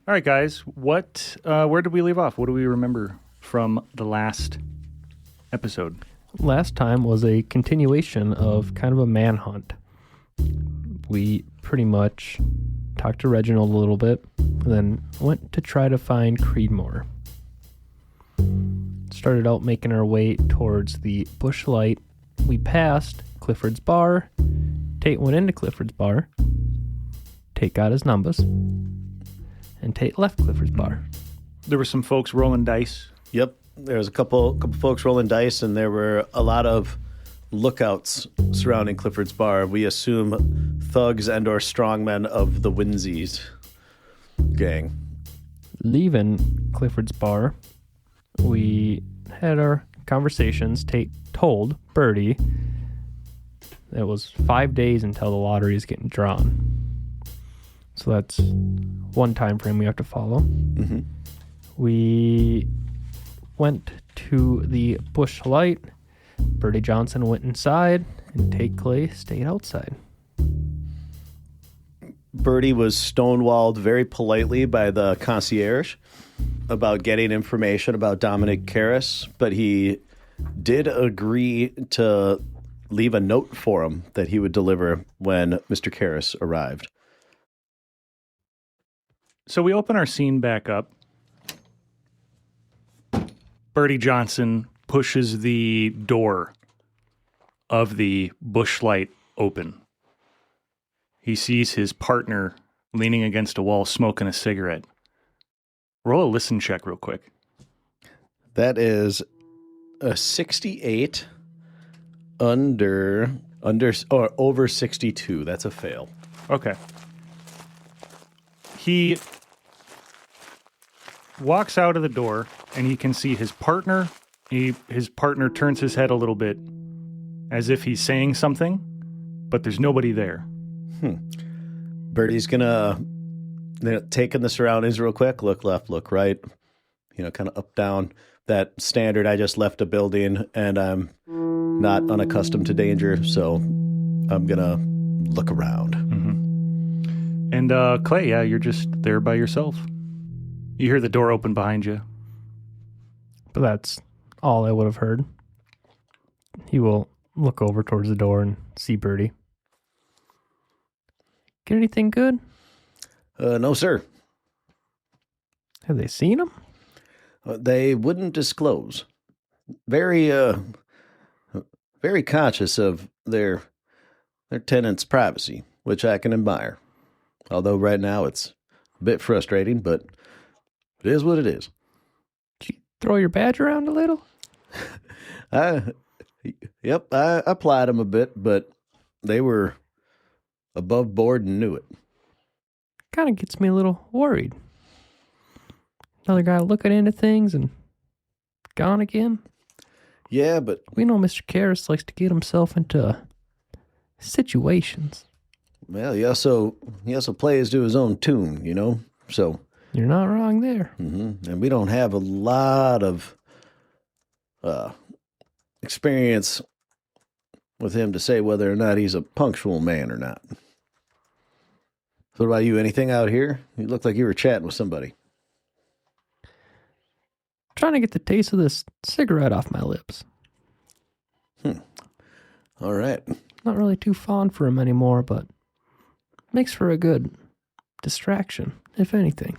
All right, guys. Where did we leave off? What do we remember from the last episode? Last time was a continuation of kind of a manhunt. We pretty much talked to Reginald a little bit, and then went to try to find Creedmoor. Started out making our way towards the bush light. We passed Clifford's bar. Tate went into Clifford's bar. Tate got his numbers. And Tate left Clifford's bar. There were some folks rolling dice. Yep. There was a couple folks rolling dice, and there were a lot of lookouts surrounding Clifford's bar. We assume thugs and or strongmen of the Winsies gang. Leaving Clifford's bar, we had our conversations. Tate told Birdie it was 5 days until the lottery is getting drawn. So that's one time frame we have to follow. Mm-hmm. We went to the bush light. Birdie Johnson went inside, and Tate Clay stayed outside. Birdie was stonewalled very politely by the concierge about getting information about Dominic Karras, but he did agree to leave a note for him that he would deliver when Mr. Karras arrived. So we open our scene back up. Birdie Johnson pushes the door of the bush light open. He sees his partner leaning against a wall smoking a cigarette. Roll a listen check real quick. That is a 68 under or over 62. That's a fail. Okay. He walks out of the door, and he can see his partner. His partner turns his head a little bit as if he's saying something, but there's nobody there. Birdie's gonna take in the surroundings real quick, look left, look right, kind of up, down. That standard, I just left a building, and I'm not unaccustomed to danger, so I'm gonna look around. Mm-hmm. And Clay, yeah, you're just there by yourself. You hear the door open behind you. But that's all I would have heard. He will look over towards the door and see Birdie. Get anything good? No, sir. Have they seen him? They wouldn't disclose. Very conscious of their tenants' privacy, which I can admire. Although right now it's a bit frustrating, but it is what it is. Did you throw your badge around a little? Yep, I applied them a bit, but they were above board and knew it. Kind of gets me a little worried. Another guy looking into things and gone again. Yeah, but we know Mr. Karras likes to get himself into situations. Well, he also plays to his own tune, so... You're not wrong there. Mm-hmm. And we don't have a lot of experience with him to say whether or not he's a punctual man or not. So what about you? Anything out here? You looked like you were chatting with somebody. Trying to get the taste of this cigarette off my lips. All right. Not really too fond for him anymore, but makes for a good distraction, if anything.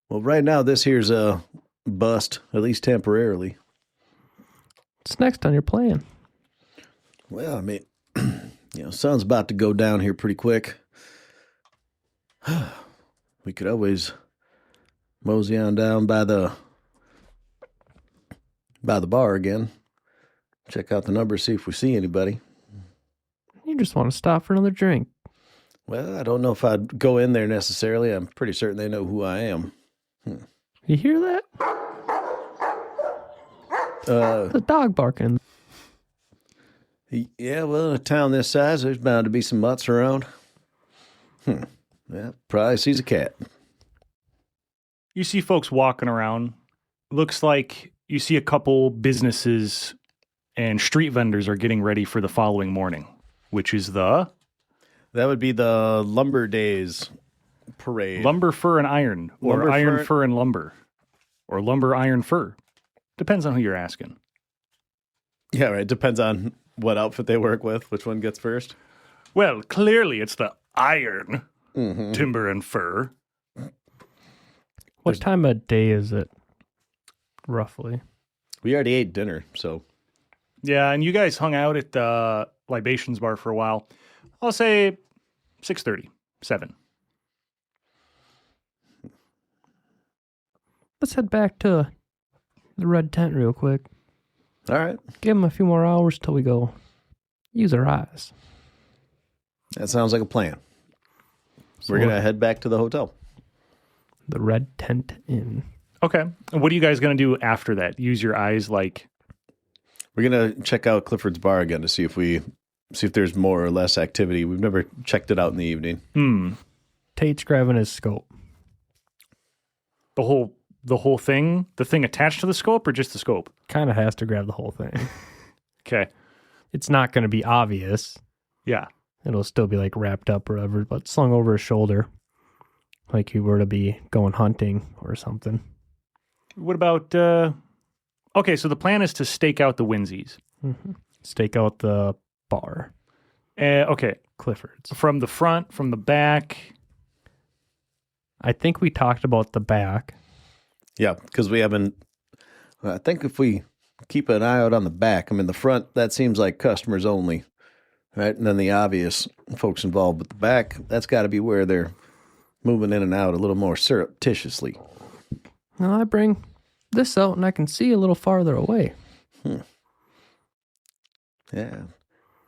Well, right now, this here's a bust, at least temporarily. What's next on your plan? Well, I mean, sun's about to go down here pretty quick. We could always mosey on down by the bar again. Check out the number, see if we see anybody. You just want to stop for another drink. Well, I don't know if I'd go in there necessarily. I'm pretty certain they know who I am. You hear that? The dog barking. Yeah, well, in a town this size, there's bound to be some mutts around. Yeah, probably sees a cat. You see folks walking around. Looks like you see a couple businesses and street vendors are getting ready for the following morning, which is the That would be the Lumber Days parade. lumber, fur, and iron, or Lumber, iron, fur- fur, and lumber, or lumber, iron, fur. Depends on who you're asking. Yeah, right. Depends on what outfit they work with, which one gets first. Well, clearly it's the iron, timber, and fur. What time of day is it, roughly? We already ate dinner, so Yeah, and you guys hung out at the libations bar for a while. I'll say 6:30, 7. Let's head back to the red tent real quick. all right. Give them a few more hours till we go use our eyes. That sounds like a plan. So We're going to head back to the hotel. the Red Tent Inn. Okay. And what are you guys going to do after that? Use your eyes like... We're going to check out Clifford's bar again to see if there's more or less activity. We've never checked it out in the evening. Tate's grabbing his scope. The whole thing? The thing attached to the scope or just the scope? Kind of has to grab the whole thing. Okay. It's not going to be obvious. Yeah. It'll still be like wrapped up or whatever, but slung over his shoulder. Like you were to be going hunting or something. What about... Okay, so the plan is to stake out the Winsies. Stake out the bar. Okay. Clifford's. From the front, from the back. I think we talked about the back. Yeah, because we haven't. I think if we keep an eye out on the back, I mean, the front, that seems like customers only, right? And then the obvious folks involved. But the back, that's got to be where they're moving in and out a little more surreptitiously. Well, I bring this out and I can see a little farther away. Yeah.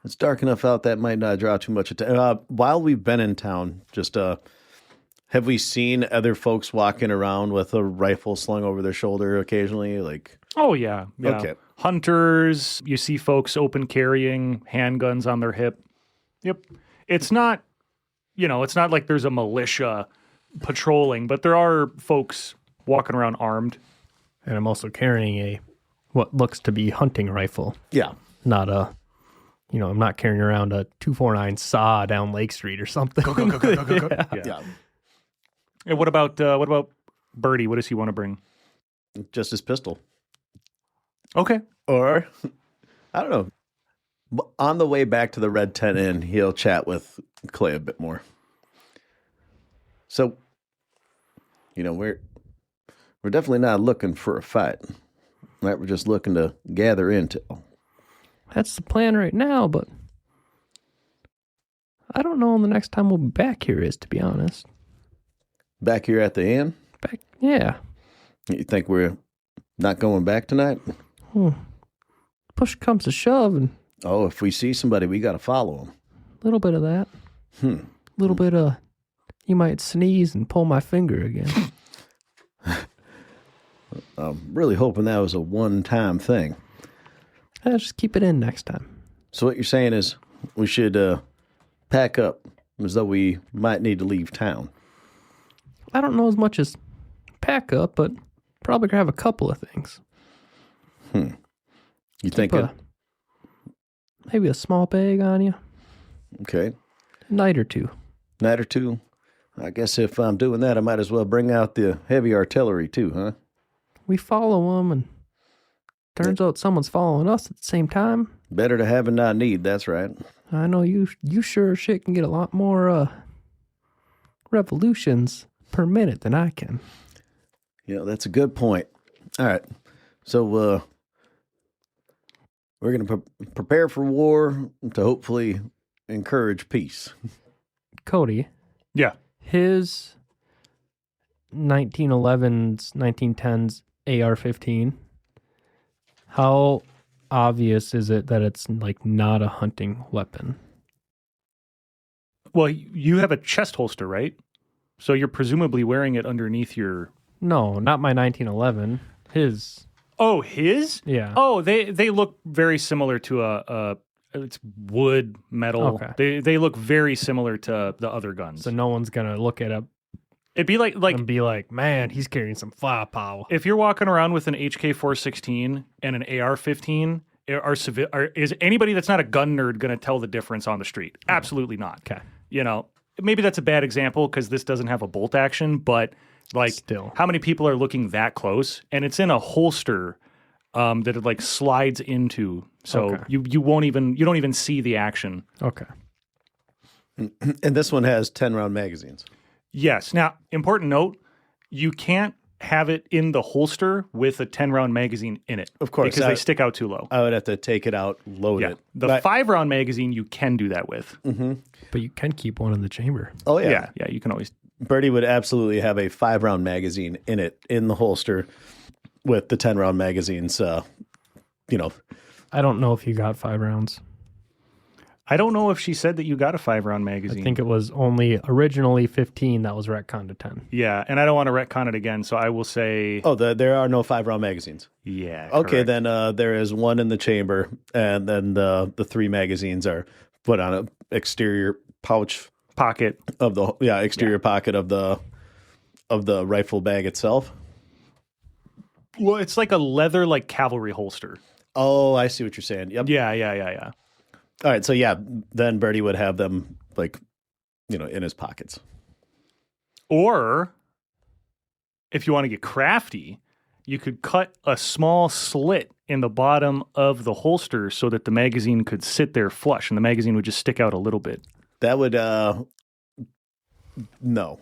It's dark enough out that might not draw too much attention. While we've been in town, just have we seen other folks walking around with a rifle slung over their shoulder occasionally? Like, Oh, yeah. Yeah. Okay. Hunters. You see folks open carrying handguns on their hip. Yep. It's not, it's not like there's a militia patrolling, but there are folks walking around armed. And I'm also carrying what looks to be hunting rifle. yeah. Not I'm not carrying around a 249 saw down Lake Street or something. Yeah. And what about Birdie? What does he want to bring? Just his pistol. Okay. Or, I don't know. On the way back to the Red Tent Inn, he'll chat with Clay a bit more. So, we're definitely not looking for a fight. Right? We're just looking to gather intel. That's the plan right now, but I don't know when the next time we'll be back here is, to be honest. Back here at the inn? Yeah. You think we're not going back tonight? Push comes to shove, and Oh, if we see somebody, we got to follow them. a little bit of that. A little bit of, you might sneeze and pull my finger again. I'm really hoping that was a one-time thing. Just keep it in next time. So what you're saying is we should pack up as though we might need to leave town. I don't know as much as pack up, but probably grab a couple of things. You think it? Maybe a small bag on you. Okay. A night or two. Night or two. I guess if I'm doing that, I might as well bring out the heavy artillery too, huh? We follow them, and turns out someone's following us at the same time. Better to have and not need, that's right. I know you sure as shit can get a lot more revolutions per minute than I can. Yeah, that's a good point. All right. So we're going to prepare for war to hopefully encourage peace. Cody, Yeah. his 1911's, 1910's AR-15, how obvious is it that it's like not a hunting weapon? Well, you have a chest holster, right? So you're presumably wearing it underneath your... No, not my 1911. His. Oh, his? Yeah. Oh, they look very similar to a it's wood, metal. Okay. They look very similar to the other guns. So no one's gonna look at it It'd be like and be like, man, he's carrying some firepower. if you're walking around with an HK-416 and an AR-15, is anybody that's not a gun nerd going to tell the difference on the street? Absolutely not. Okay. You know, maybe that's a bad example because this doesn't have a bolt action, but like, Still. how many people are looking that close? And it's in a holster that it like slides into, so Okay. you don't even see the action. Okay. And this one has 10-round magazines. Yes. Now, important note: you can't have it in the holster with a 10-round magazine in it. Of course, because they stick out too low. I would have to take it out, load Yeah. it. The But- 5-round magazine you can do that with. But you can keep one in the chamber. Oh, yeah. Yeah, you can always. Birdie would absolutely have a 5-round magazine in it, in the holster, with the 10-round magazines, you know. I don't know if you got 5 rounds. I don't know if she said that you got a 5-round magazine. I think it was only originally 15 that was retconned to 10. Yeah, and I don't want to retcon it again, so I will say. Oh, there are no 5-round magazines. Yeah. Okay, correct. then there is one in the chamber, and then the 3 magazines are put on an exterior pouch Pocket. of the exterior pocket of the rifle bag itself. Well, it's like a leather, like cavalry holster. Oh, I see what you're saying. Yep. Yeah. All right, so yeah, then Birdie would have them like, you know, in his pockets. Or if you want to get crafty, you could cut a small slit in the bottom of the holster so that the magazine could sit there flush and the magazine would just stick out a little bit. That would no.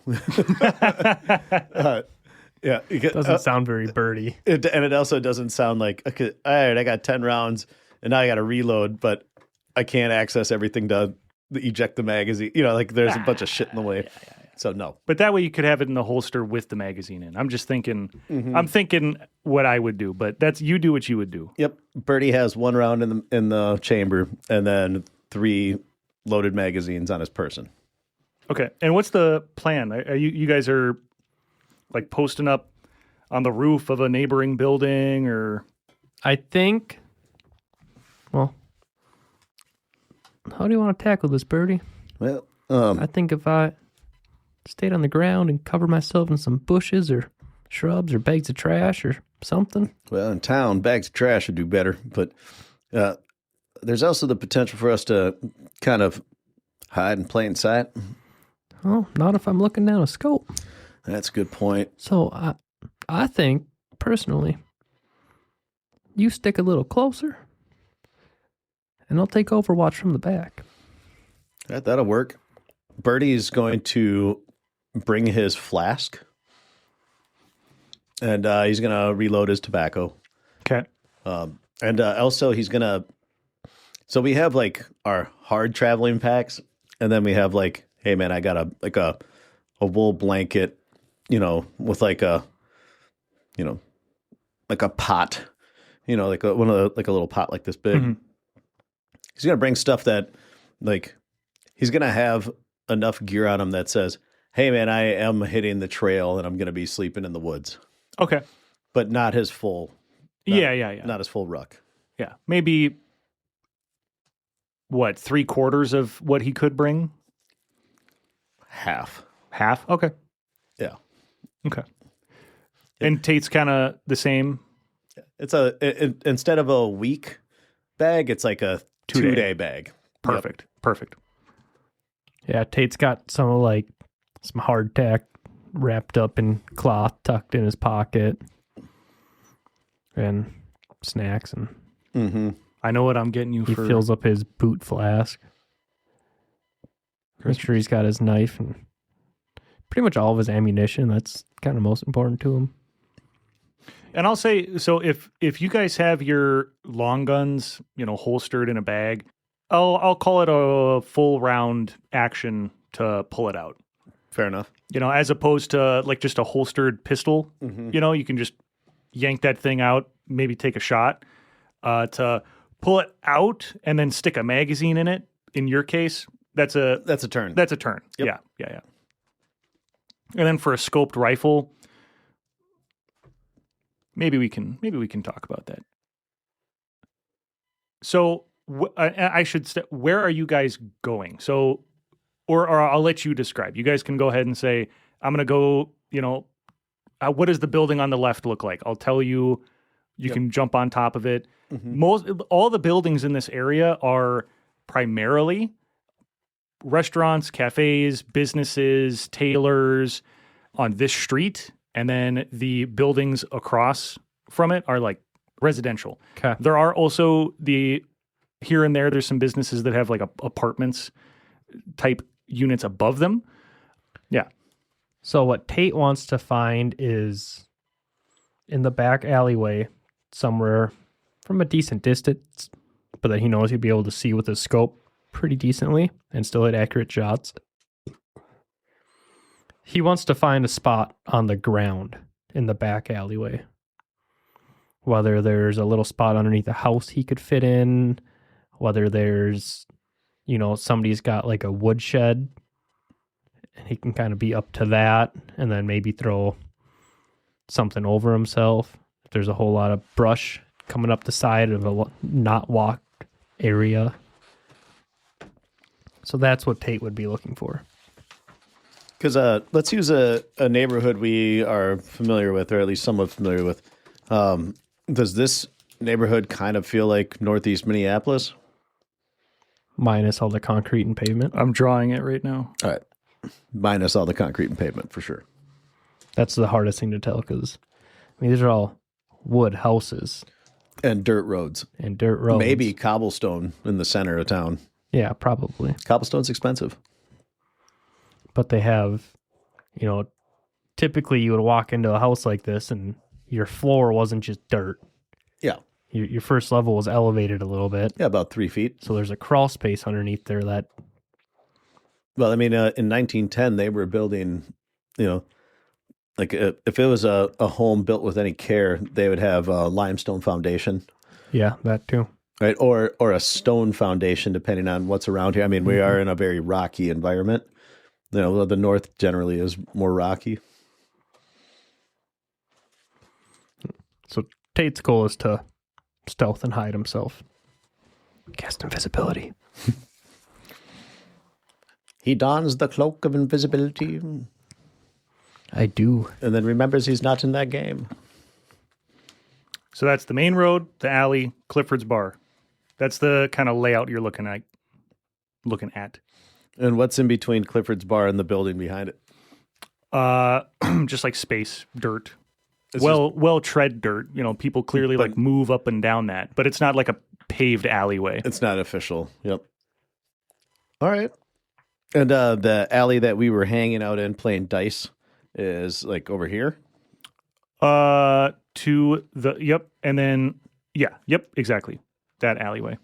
Yeah, Doesn't sound very Birdie. and it also doesn't sound like, okay, all right, I got 10 rounds and now I got to reload, but I can't access everything to eject the magazine. You know, like there's a bunch of shit in the way. So no. But that way you could have it in the holster with the magazine in. I'm just thinking, I'm thinking what I would do, but that's, you do what you would do. Yep. Birdie has 1 round in the chamber and then 3 loaded magazines on his person. Okay. And what's the plan? Are you guys are like posting up on the roof of a neighboring building or? I think, well, how do you want to tackle this, Birdie? Well, I think if I stayed on the ground and covered myself in some bushes or shrubs or bags of trash or something. well, in town, bags of trash would do better, but there's also the potential for us to kind of hide in plain sight. Oh, not if I'm looking down a scope. That's a good point. So I think, personally, you stick a little closer and I'll take Overwatch from the back. That'll work. Birdie's going to bring his flask, and he's going to reload his tobacco. Okay. And also he's going to, so we have like our hard traveling packs, and then we have like, hey man, I got a wool blanket, you know, with like a, you know, like a pot, you know, like one of the, like a little pot like this big. Mm-hmm. He's going to bring stuff that like, he's going to have enough gear on him that says, hey man, I am hitting the trail and I'm going to be sleeping in the woods, Okay. but not his full, Yeah. not his full ruck. Yeah. Maybe what, 3/4 of what he could bring? Half. Half? Okay. Yeah. Okay. And Tate's kind of the same. It's instead of a week bag, it's like a 2-day bag. Perfect. Perfect. Yeah, Tate's got some hardtack wrapped up in cloth tucked in his pocket and snacks, and Mm-hmm. I know what I'm getting you he for. fills up his boot flask. Make sure he's got his knife and pretty much all of his ammunition. That's kind of most important to him. And I'll say, so if you guys have your long guns, you know, holstered in a bag, I'll call it a full round action to pull it out. Fair enough. As opposed to like just a holstered pistol. You can just yank that thing out, maybe take a shot. To pull it out and then stick a magazine in it, in your case, that's a turn. That's a turn. Yep. Yeah. And then for a scoped rifle, maybe we can talk about that. So where are you guys going? So, or I'll let you describe. You guys can go ahead and say, I'm going to go, what does the building on the left look like? I'll tell you, you can jump on top of it. All the buildings in this area are primarily restaurants, cafes, businesses, tailors on this street. And then the buildings across from it are like residential. Okay. There are also here and there's some businesses that have like apartments type units above them. Yeah. So what Tate wants to find is in the back alleyway somewhere from a decent distance, but that he knows he'd be able to see with his scope pretty decently and still hit accurate shots. He wants to find a spot on the ground in the back alleyway. Whether there's a little spot underneath a house he could fit in, whether there's, somebody's got like a woodshed and he can kind of be up to that and then maybe throw something over himself. If there's a whole lot of brush coming up the side of a not walked area. So that's what Tate would be looking for. Because let's use a neighborhood we are familiar with, or at least somewhat familiar with. Does this neighborhood kind of feel like Northeast Minneapolis? Minus all the concrete and pavement. I'm drawing it right now. All right. Minus all the concrete and pavement, for sure. That's the hardest thing to tell because these are all wood houses. And dirt roads. Maybe cobblestone in the center of town. Yeah, probably. Cobblestone's expensive. But they have, typically you would walk into a house like this and your floor wasn't just dirt. Yeah. Your first level was elevated a little bit. Yeah, about 3 feet. So there's a crawl space underneath there that... Well, in 1910, they were building, like if it was a home built with any care, they would have a limestone foundation. Yeah, that too. Right, or a stone foundation, depending on what's around here. I mean, we are in a very rocky environment. The north generally is more rocky. So Tate's goal is to stealth and hide himself. Cast invisibility. He dons the cloak of invisibility. I do. And then remembers he's not in that game. So that's the main road, the alley, Clifford's Bar. That's the kind of layout you're looking at. And what's in between Clifford's Bar and the building behind it? Just like space, dirt. Well tread dirt. People clearly like move up and down that, but it's not like a paved alleyway. It's not official. Yep. All right. And the alley that we were hanging out in playing dice is like over here. To the yep, and then yep, exactly. That alleyway.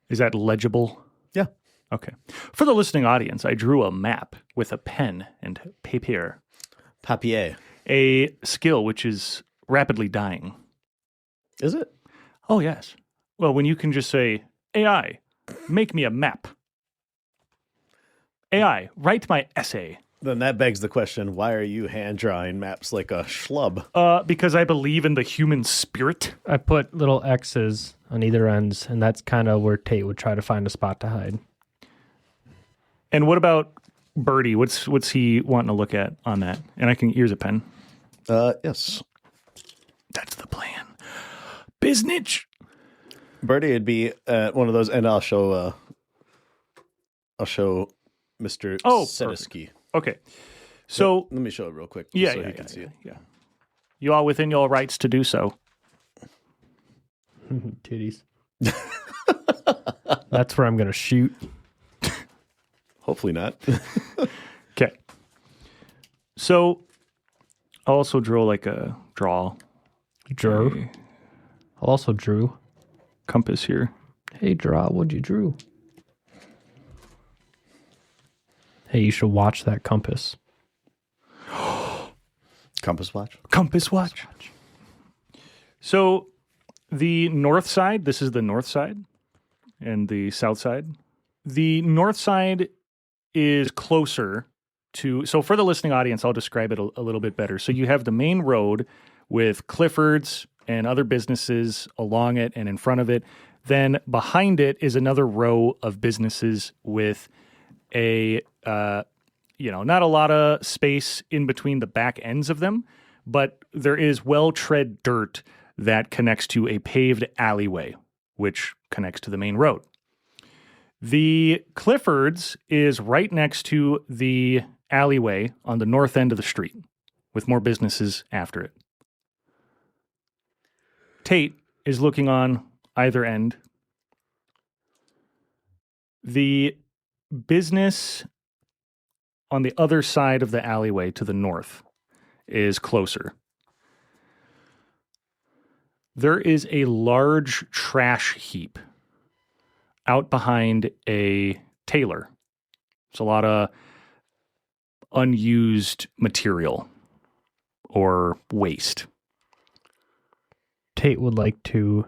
Is that legible? Yeah. Okay. For the listening audience, I drew a map with a pen and papier. Papier. A skill which is rapidly dying. Is it? Oh, yes. Well, when you can just say, AI, make me a map. AI, write my essay. Then that begs the question, why are you hand-drawing maps like a schlub? Because I believe in the human spirit. I put little X's on either ends, and that's kind of where Tate would try to find a spot to hide. And what about Birdie? What's he wanting to look at on that? And here's a pen. Yes. That's the plan. Biznitch. Birdie would be one of those, and I'll show Mr. Sedisky. Okay. So let me show it real quick so he can see it. Yeah. You are within your rights to do so. Titties. That's where I'm going to shoot. Hopefully not. Okay. So I'll also draw I'll also drew. Compass here. Hey, draw, what'd you drew? Hey, you should watch that compass. Compass watch. Compass watch. So the north side, this is the north side, and the south side. The north side is closer to, so for the listening audience, I'll describe it a little bit better. So you have the main road with Clifford's and other businesses along it and in front of it. Then behind it is another row of businesses with a, not a lot of space in between the back ends of them, but there is well-tread dirt that connects to a paved alleyway, which connects to the main road. The Clifford's is right next to the alleyway on the north end of the street, with more businesses after it. Tate is looking on either end. The business on the other side of the alleyway to the north is closer. There is a large trash heap out behind a tailor. It's a lot of unused material or waste. Tate would like to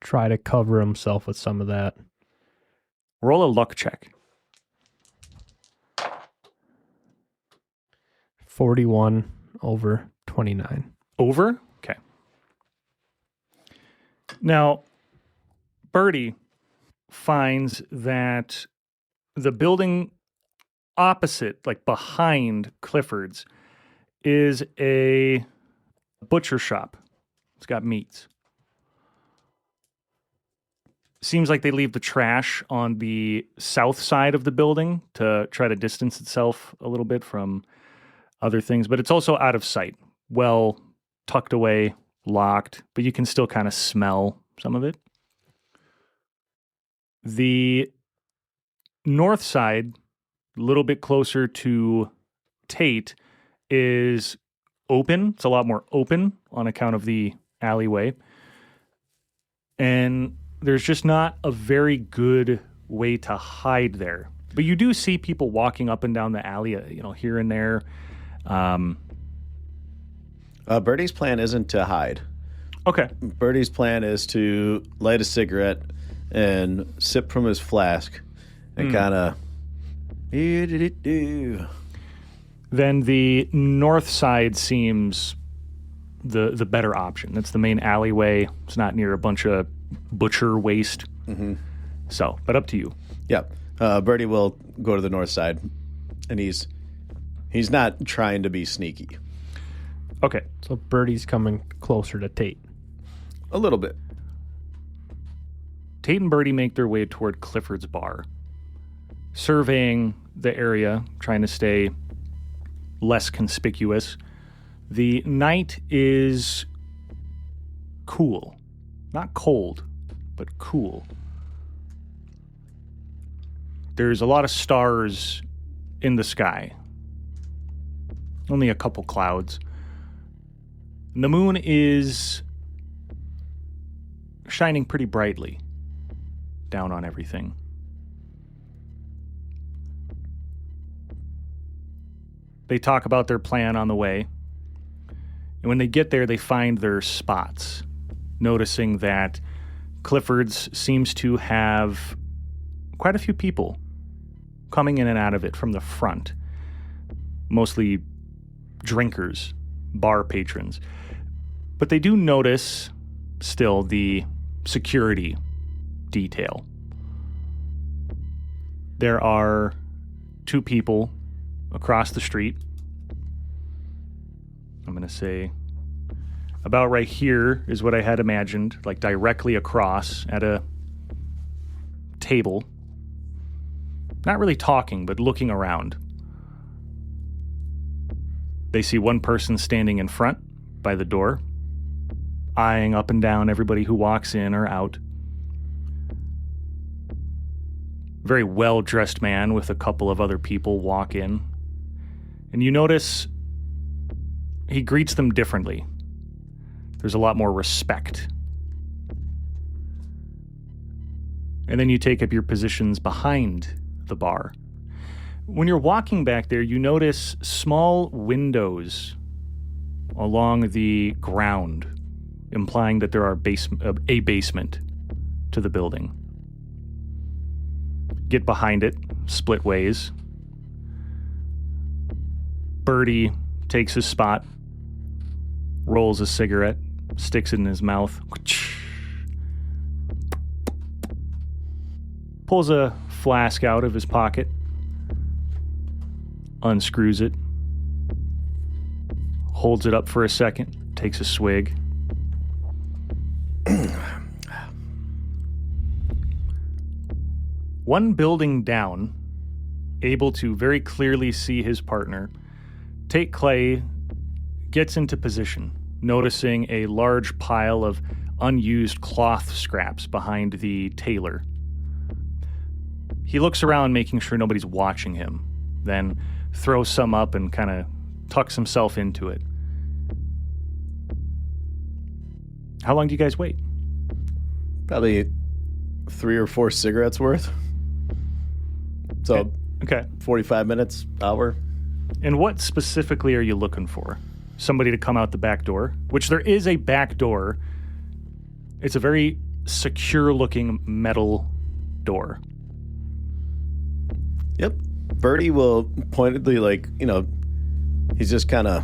try to cover himself with some of that. Roll a luck check. 41 over 29. Over? Okay. Now, Birdie finds that the building opposite, like behind Clifford's, is a butcher shop. It's got meats. Seems like they leave the trash on the south side of the building to try to distance itself a little bit from other things, but it's also out of sight, well tucked away, locked, but you can still kind of smell some of it. The north side, a little bit closer to Tate, is open. It's a lot more open on account of the alleyway. And there's just not a very good way to hide there. But you do see people walking up and down the alley, here and there. Birdie's plan isn't to hide. Okay. Birdie's plan is to light a cigarette and sip from his flask and kind of... Then the north side seems the better option. That's the main alleyway. It's not near a bunch of butcher waste. Mm-hmm. So, but up to you. Yeah. Birdie will go to the north side, and he's not trying to be sneaky. Okay. So Birdie's coming closer to Tate. A little bit. Tate and Birdie make their way toward Clifford's bar, surveying the area, trying to stay less conspicuous. The night is cool. Not cold, but cool. There's a lot of stars in the sky. Only a couple clouds. And the moon is shining pretty brightly down on everything. They talk about their plan on the way. And when they get there, they find their spots, noticing that Clifford's seems to have quite a few people coming in and out of it from the front. Mostly drinkers, bar patrons. But they do notice still the security detail. There are two people across the street. I'm going to say about right here is what I had imagined, like directly across at a table. Not really talking, but looking around. They see one person standing in front by the door, eyeing up and down everybody who walks in or out. Very well-dressed man with a couple of other people walk in. And you notice he greets them differently. There's a lot more respect. And then you take up your positions behind the bar, When you're walking back there, you notice small windows along the ground, implying that there are a basement to the building. Get behind it, split ways. Birdie takes his spot, rolls a cigarette, sticks it in his mouth, pulls a flask out of his pocket, unscrews it, holds it up for a second, takes a swig. One building down, able to very clearly see his partner, Tate Clay gets into position, noticing a large pile of unused cloth scraps behind the tailor. He looks around, making sure nobody's watching him, then throws some up and kind of tucks himself into it. How long do you guys wait? Probably 3 or 4 cigarettes worth. So, Okay. 45 minutes, hour. And what specifically are you looking for? Somebody to come out the back door? Which there is a back door. It's a very secure-looking metal door. Yep. Birdie will pointedly, he's just kind of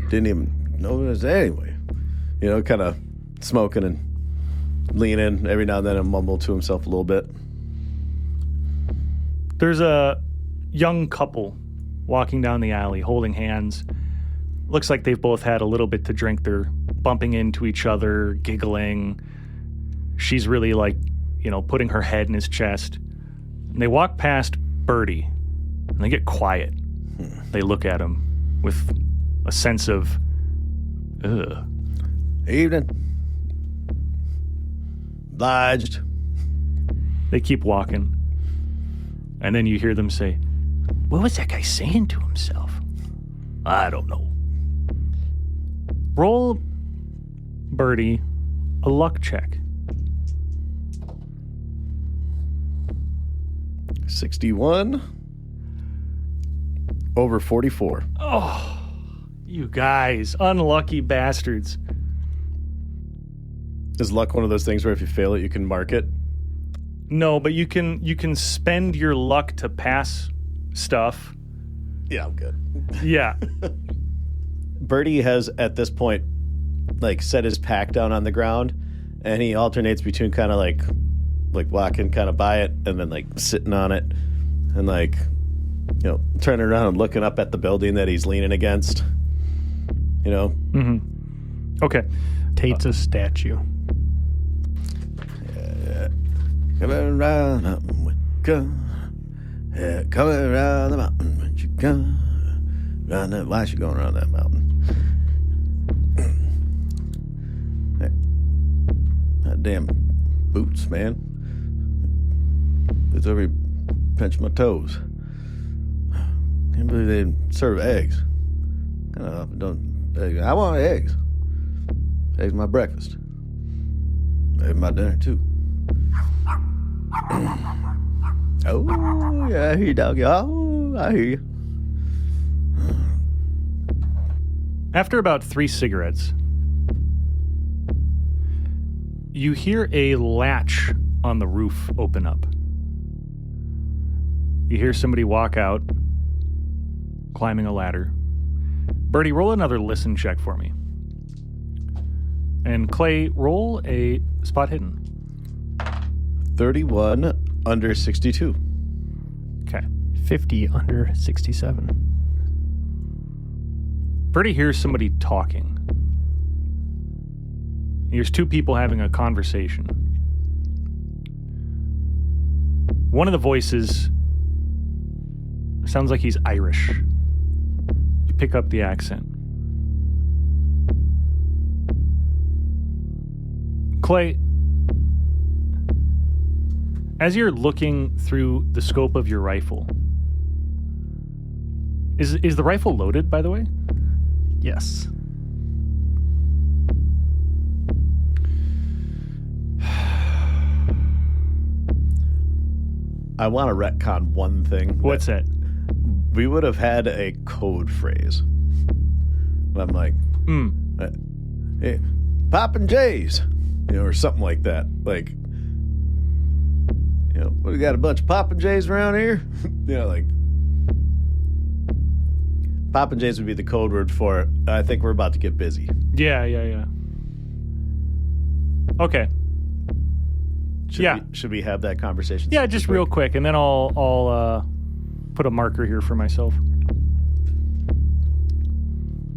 didn't even know it was there anyway. Kind of smoking and leaning every now and then and mumble to himself a little bit. There's a young couple walking down the alley, holding hands. Looks like they've both had a little bit to drink. They're bumping into each other, giggling. She's really putting her head in his chest. And they walk past Birdie, and they get quiet. They look at him with a sense of, ugh. Evening. Obliged. They keep walking. And then you hear them say, "What was that guy saying to himself?" "I don't know." Roll, Birdie, a luck check. 61 over 44. Oh, you guys, unlucky bastards. Is luck one of those things where if you fail it, you can mark it? No, but you can spend your luck to pass stuff. Yeah, I'm good. Yeah. Birdie has, at this point, set his pack down on the ground, and he alternates between kind of like walking kind of by it and then sitting on it and turning around and looking up at the building that he's leaning against. Mm-hmm. Okay. Tate's a statue. Coming around the mountain when you come. Yeah, coming around the mountain when you come. Around that, why is she going around that mountain? That damn boots, man. It's over here pinch my toes. Can't believe they didn't serve eggs. I want eggs. Eggs my breakfast. Maybe my dinner too. Oh, yeah, I hear you, doggy. Oh, I hear you. After about 3 cigarettes, you hear a latch on the roof open up. You hear somebody walk out, climbing a ladder. Birdie, roll another listen check for me. And Clay, roll a spot hidden. 31 under 62. Okay. 50 under 67. Birdie hears somebody talking. He hears 2 people having a conversation. One of the voices sounds like he's Irish. You pick up the accent. Clay, as you're looking through the scope of your rifle, is the rifle loaded, by the way? Yes. I want to retcon one thing. What's that? We would have had a code phrase. I'm like, hey, Poppin' Jays, or something like that. Like, we got a bunch of Poppin' Jays around here. Like, Poppin' Jays would be the code word for it. I think we're about to get busy. Yeah. Okay. Should we have that conversation? Yeah, just real quick, and then I'll put a marker here for myself.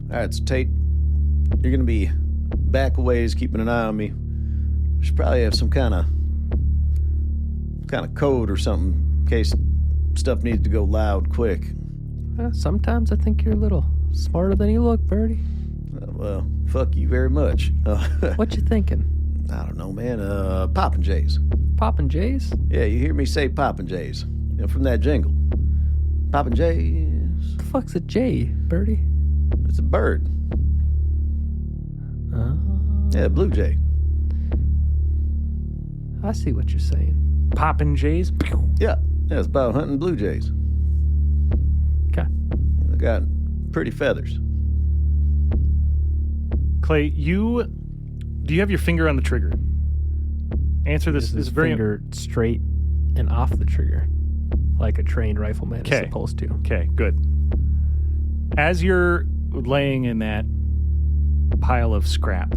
All right, so Tate, you're gonna be back a ways, keeping an eye on me. We should probably have some kind of code or something in case stuff needs to go loud quick. Sometimes I think you're a little smarter than you look, Birdie. Well, fuck you very much. What you thinking? I don't know, man. Poppin' Jays. Poppin' Jays? Yeah, you hear me say Poppin' Jays. From that jingle. Poppin' Jays. The fuck's a jay, Birdie? It's a bird. Yeah, blue jay. I see what you're saying. Poppin' Jays. Yeah, it's about hunting blue jays. Okay. They got pretty feathers. Clay, do you have your finger on the trigger? Answer this. This is very finger straight and off the trigger, like a trained rifleman is supposed to. Okay, good. As you're laying in that pile of scrap,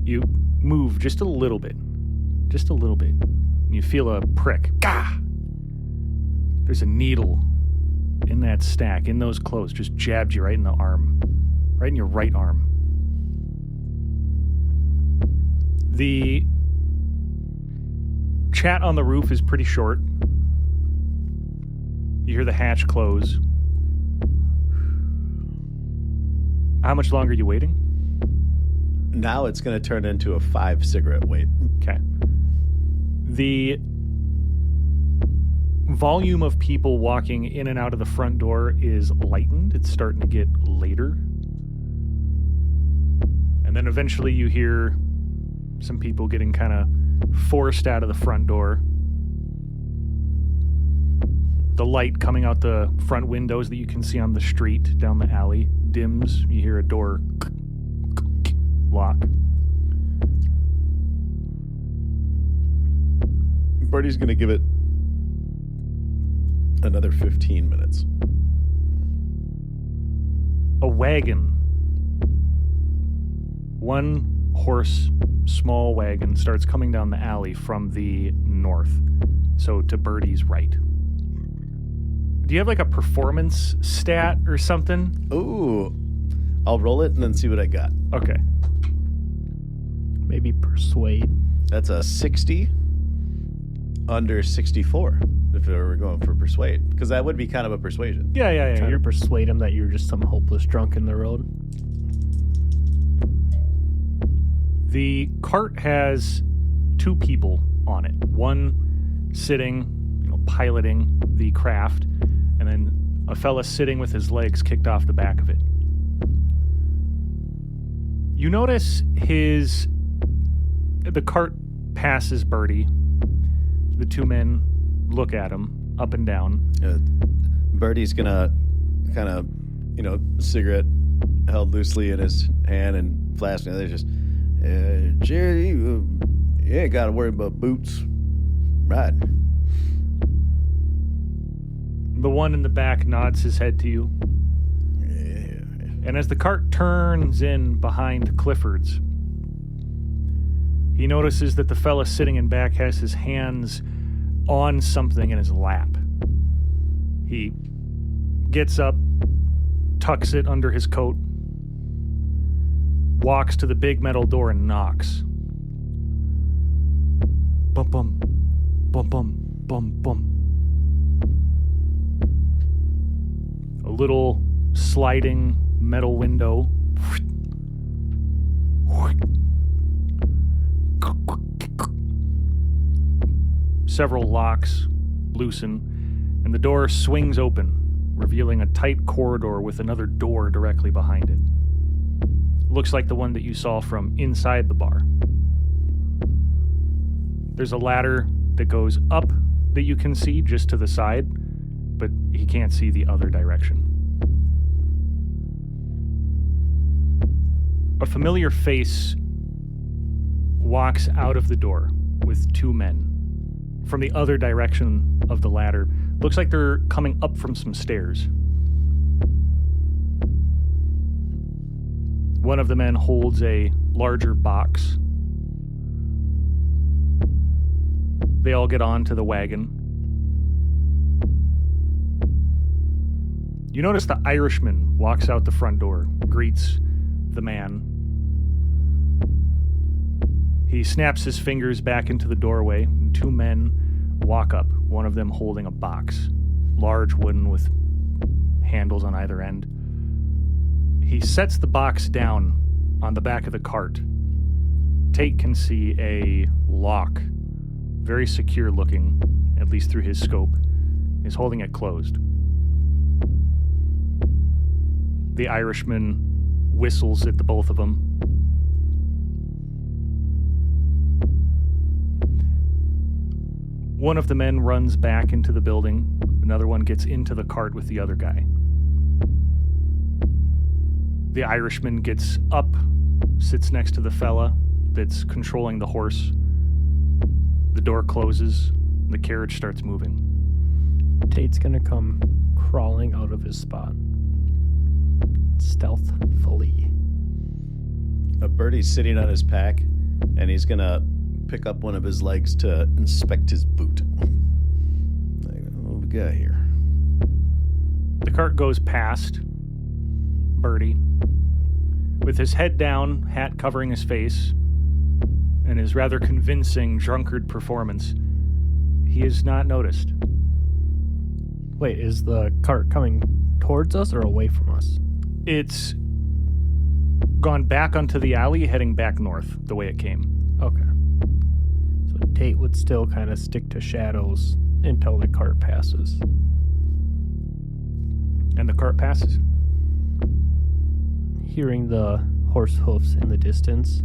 you move just a little bit, and you feel a prick. Gah! There's a needle in that stack, in those clothes, just jabbed you right in the arm, right in your right arm. The chat on the roof is pretty short. You hear the hatch close. How much longer are you waiting? Now it's going to turn into a 5-cigarette wait. Okay. The volume of people walking in and out of the front door is lightened. It's starting to get later. And then eventually you hear some people getting kind of forced out of the front door. The light coming out the front windows that you can see on the street down the alley dims. You hear a door lock. Birdie's going to give it another 15 minutes. A wagon. One horse, small wagon, starts coming down the alley from the north. So to Birdie's right. Do you have like a performance stat or something? Ooh. I'll roll it and then see what I got. Okay. Maybe persuade. That's a 60 under 64 if we were going for persuade. Because that would be kind of a persuasion. Yeah. Trying to persuade him that you're just some hopeless drunk in the road. The cart has two people on it. One sitting, piloting the craft, and then a fella sitting with his legs kicked off the back of it. You notice the cart passes Birdie. The two men look at him up and down. Birdie's gonna kind of, cigarette held loosely in his hand and flask. And they're just, Jerry, you ain't got to worry about boots. Right. The one in the back nods his head to you. Yeah. And as the cart turns in behind Clifford's, he notices that the fella sitting in back has his hands on something in his lap. He gets up, tucks it under his coat, walks to the big metal door and knocks. Bum, bum, bum, bum, bum, bum. A little sliding metal window. Several locks loosen, and the door swings open, revealing a tight corridor with another door directly behind it. Looks like the one that you saw from inside the bar. There's a ladder that goes up that you can see just to the side, but he can't see the other direction. A familiar face walks out of the door with two men from the other direction of the ladder. Looks like they're coming up from some stairs. One of the men holds a larger box. They all get onto the wagon. You notice the Irishman walks out the front door, greets the man. He snaps his fingers back into the doorway, and two men walk up, one of them holding a box, large wooden with handles on either end. He sets the box down on the back of the cart. Tate can see a lock, very secure looking, at least through his scope, is holding it closed. The Irishman whistles at the both of them. One of the men runs back into the building. Another one gets into the cart with the other guy. The Irishman gets up, sits next to the fella that's controlling the horse. The door closes. The carriage starts moving. Tate's gonna come crawling out of his spot. Stealthfully. Birdie's sitting on his pack, and he's gonna pick up one of his legs to inspect his boot. What we got here? The cart goes past Birdie. With his head down, hat covering his face, and his rather convincing drunkard performance, he is not noticed. Wait, is the cart coming towards us or away from us? It's gone back onto the alley, heading back north, the way it came. Okay. So Tate would still kind of stick to shadows until the cart passes. And the cart passes. Hearing the horse hoofs in the distance,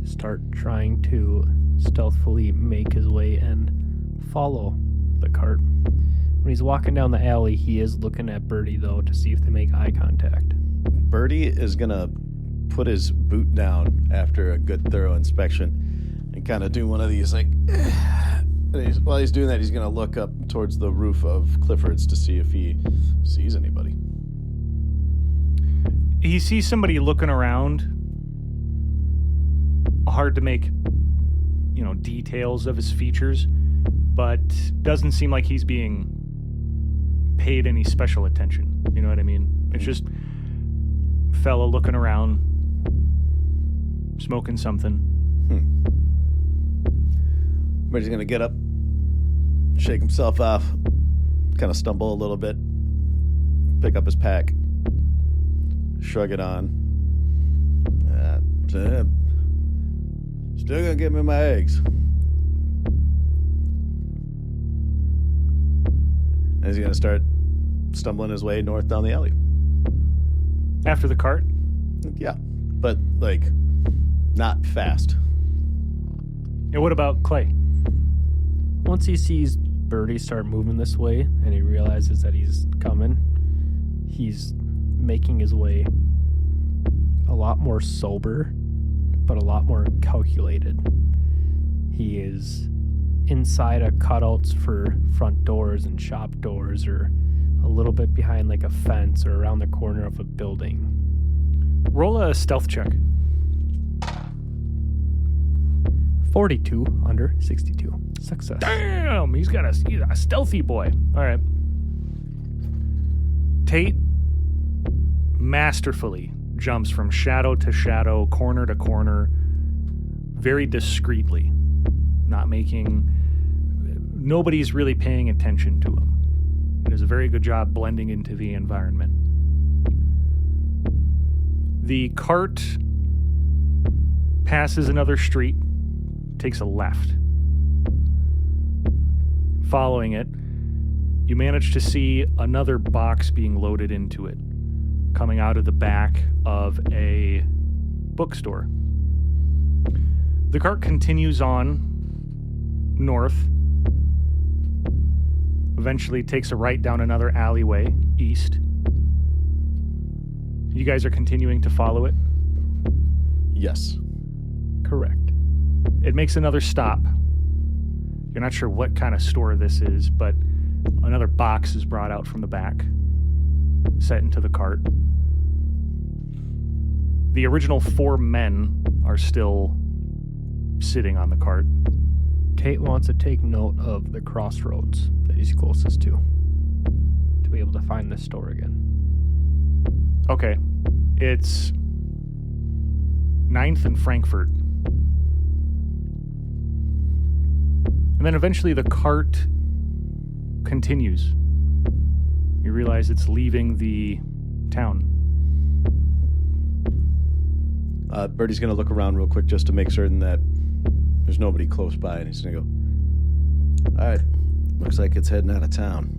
start trying to stealthily make his way and follow the cart. When he's walking down the alley, he is looking at Birdie, though, to see if they make eye contact. Birdie is going to put his boot down after a good thorough inspection and kind of do one of these, like, while he's doing that, he's going to look up towards the roof of Clifford's to see if he sees anybody. He sees somebody looking around. Hard to make, details of his features, but doesn't seem like he's being paid any special attention. You know what I mean? It's just fella looking around, smoking something. Birdie's going to get up, shake himself off, kind of stumble a little bit, pick up his pack, shrug it on. Still gonna give me my eggs. And he's gonna start stumbling his way north down the alley. After the cart? Yeah, but not fast. And what about Clay? Once he sees Birdie start moving this way and he realizes that he's coming, he's making his way a lot more sober, but a lot more calculated. He is inside of cutouts for front doors and shop doors, or a little bit behind a fence or around the corner of a building. Roll a stealth check. 42 under 62. Success. Damn, he's a stealthy boy. All right. Tate masterfully jumps from shadow to shadow, corner to corner, very discreetly, nobody's really paying attention to him. He does a very good job blending into the environment. The cart passes another street, takes a left. Following it, you manage to see another box being loaded into it, coming out of the back of a bookstore. The cart continues on north. Eventually takes a right down another alleyway east. You guys are continuing to follow it? Yes. Correct. It makes another stop. You're not sure what kind of store this is, but another box is brought out from the back, set into the cart. The original 4 men are still sitting on the cart. Tate wants to take note of the crossroads that he's closest to be able to find this store again. Okay. It's 9th and Frankfurt. And then eventually the cart continues. You realize it's leaving the town. Birdie's going to look around real quick just to make certain that there's nobody close by, and he's going to go, all right, looks like it's heading out of town.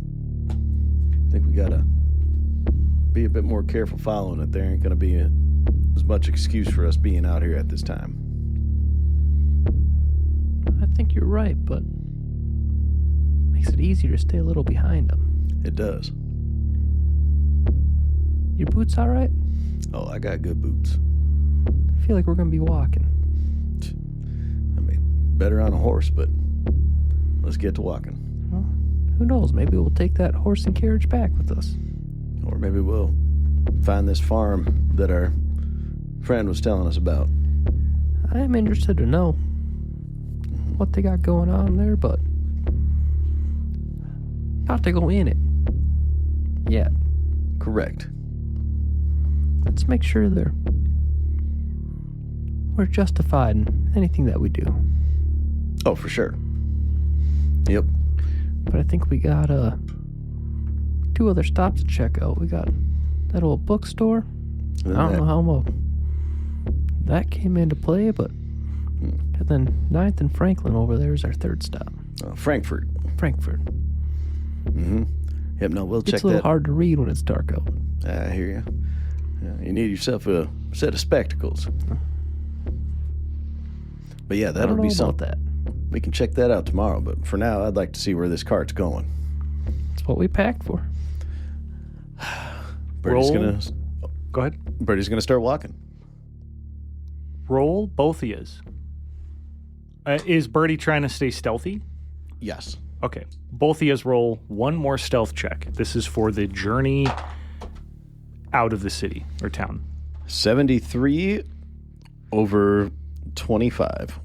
I think we got to be a bit more careful following it. There ain't going to be as much excuse for us being out here at this time. I think you're right, but it makes it easier to stay a little behind them. It does. Your boots all right? Oh, I got good boots. I feel like we're going to be walking. I mean, better on a horse, but let's get to walking. Well, who knows? Maybe we'll take that horse and carriage back with us. Or maybe we'll find this farm that our friend was telling us about. I'm interested to know what they got going on there, but not to go in it yet. Correct. Let's make sure we're justified in anything that we do. Oh, for sure. Yep. But I think we got 2 other stops to check out. We got that old bookstore. I don't know how that came into play, but and then 9th and Franklin over there is our 3rd stop. Frankfurt. Frankfurt. Mm-hmm. Yep, no, we'll check that. It's a little hard to read when it's dark out. I hear you. Yeah, you need yourself a set of spectacles. But yeah, that'll be something. That. We can check that out tomorrow, but for now, I'd like to see where this cart's going. That's what we packed for. Birdie's gonna Go ahead. Birdie's gonna start walking. Roll both of yous. Is Birdie trying to stay stealthy? Yes. Okay. Both of yous roll one more stealth check. This is for the journey out of the city or town. 73 over 25.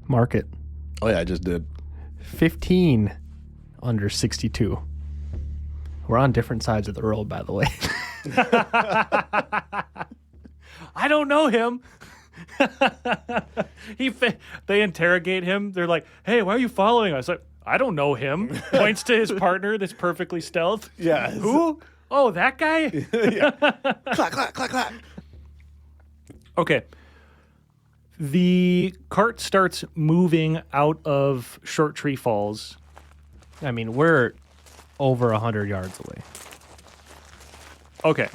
Mark it. Oh yeah, I just did. 15 under 62. We're on different sides of the road, by the way. I don't know him. They interrogate him. They're like, "Hey, why are you following us?" Like, I don't know him. Points to his partner that's perfectly stealth. Yeah. Who? Oh, that guy? Yeah. Clack, clack, clack, clack. Okay. The cart starts moving out of Short Tree Falls. I mean, we're over 100 yards away. Okay.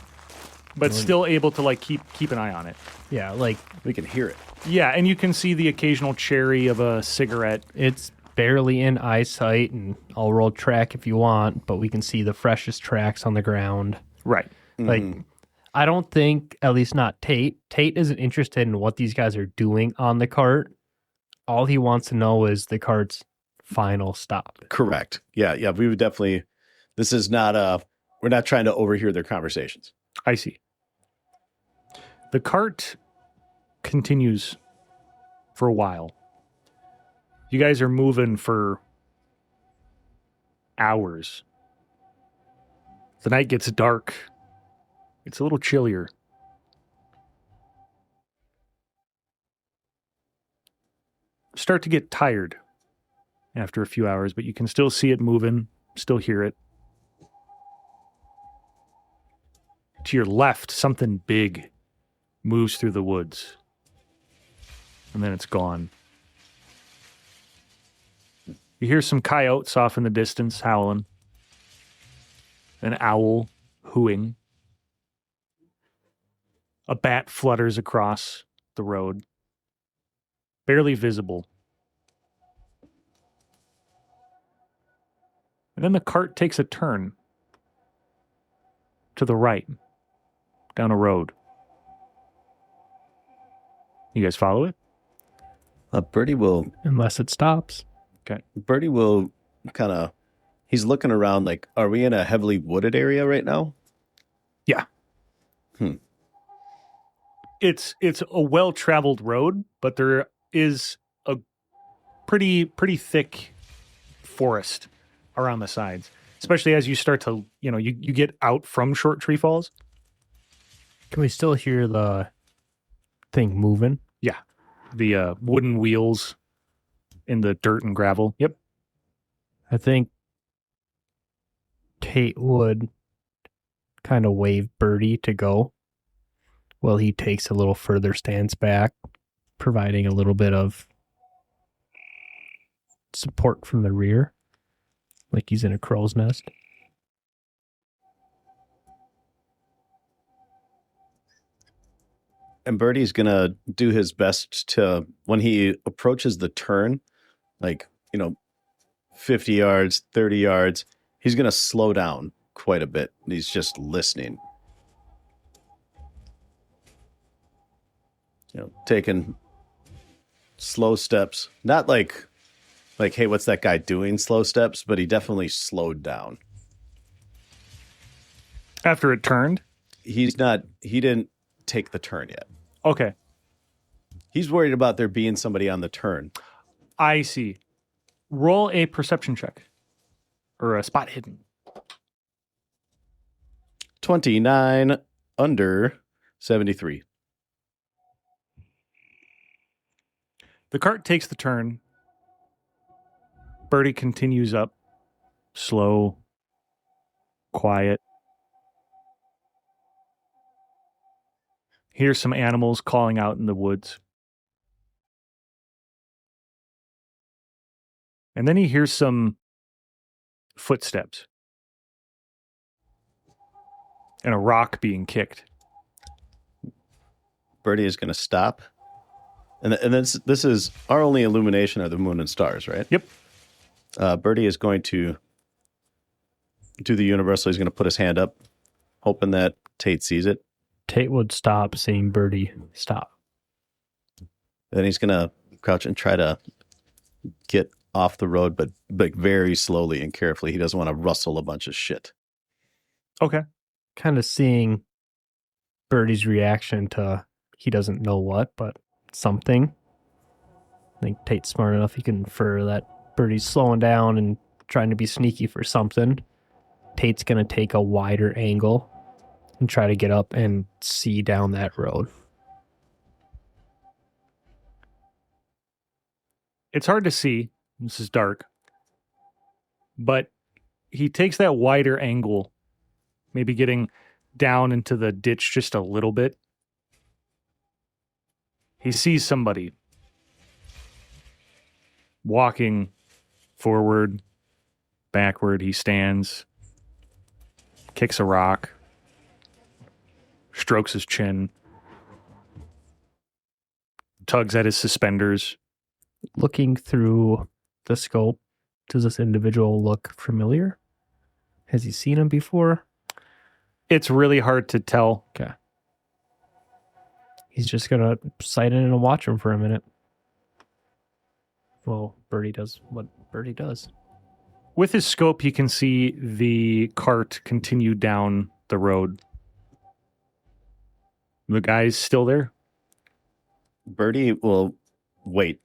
But still able to keep an eye on it. Yeah, We can hear it. Yeah, and you can see the occasional cherry of a cigarette. it's barely in eyesight, and I'll roll track if you want, but we can see the freshest tracks on the ground. Right. Like, I don't think, at least not Tate. Tate isn't interested in what these guys are doing on the cart. All he wants to know is the cart's final stop. Correct. Yeah, we would definitely. This is not we're not trying to overhear their conversations. I see. The cart continues for a while. You guys are moving for hours. The night gets dark. It's a little chillier. Start to get tired after a few hours, but you can still see it moving, still hear it. To your left, something big moves through the woods. And then it's gone. You hear some coyotes off in the distance howling. An owl hooing. A bat flutters across the road. Barely visible And then the cart takes a turn to the right, down a road. You guys follow it? Birdie will Unless it stops. Birdie will kind of, he's looking around like, are we in a heavily wooded area right now? Yeah. It's a well-traveled road, but there is a pretty thick forest around the sides, especially as you start to, you get out from Short Tree Falls. Can we still hear the thing moving? Yeah. The wooden wheels in the dirt and gravel. Yep. I think Tate would kind of wave Birdie to go while he takes a little further stance back, providing a little bit of support from the rear, like he's in a crow's nest. And Birdie's going to do his best to, when he approaches the turn, 50 yards, 30 yards, he's going to slow down quite a bit. He's just listening. Taking slow steps. Not like, hey, what's that guy doing? Slow steps, but he definitely slowed down. After it turned? He didn't take the turn yet. Okay. He's worried about there being somebody on the turn. I see. Roll a perception check. Or a spot hidden. 29 under 73. The cart takes the turn. Birdie continues up. Slow. Quiet. Hears some animals calling out in the woods. And then he hears some footsteps. And a rock being kicked. Birdie is going to stop. And this is our only illumination of the moon and stars, right? Yep. Birdie is going to do the universal. He's going to put his hand up, hoping that Tate sees it. Tate would stop, seeing Birdie stop. Then he's going to crouch and try to get off the road, but very slowly and carefully. He doesn't want to rustle a bunch of shit. Okay. Kind of seeing Birdie's reaction to he doesn't know what, but something. I think Tate's smart enough he can infer that Birdie's slowing down and trying to be sneaky for something. Tate's going to take a wider angle and try to get up and see down that road. It's hard to see. This is dark. But he takes that wider angle, maybe getting down into the ditch just a little bit. He sees somebody walking forward, backward. He stands, kicks a rock, strokes his chin, tugs at his suspenders. Looking through the scope, does this individual look familiar? Has he seen him before? It's really hard to tell. Okay. He's just going to sight in and watch him for a minute. Well, Birdie does what Birdie does. With his scope, he can see the cart continue down the road. The guy's still there. Birdie will wait.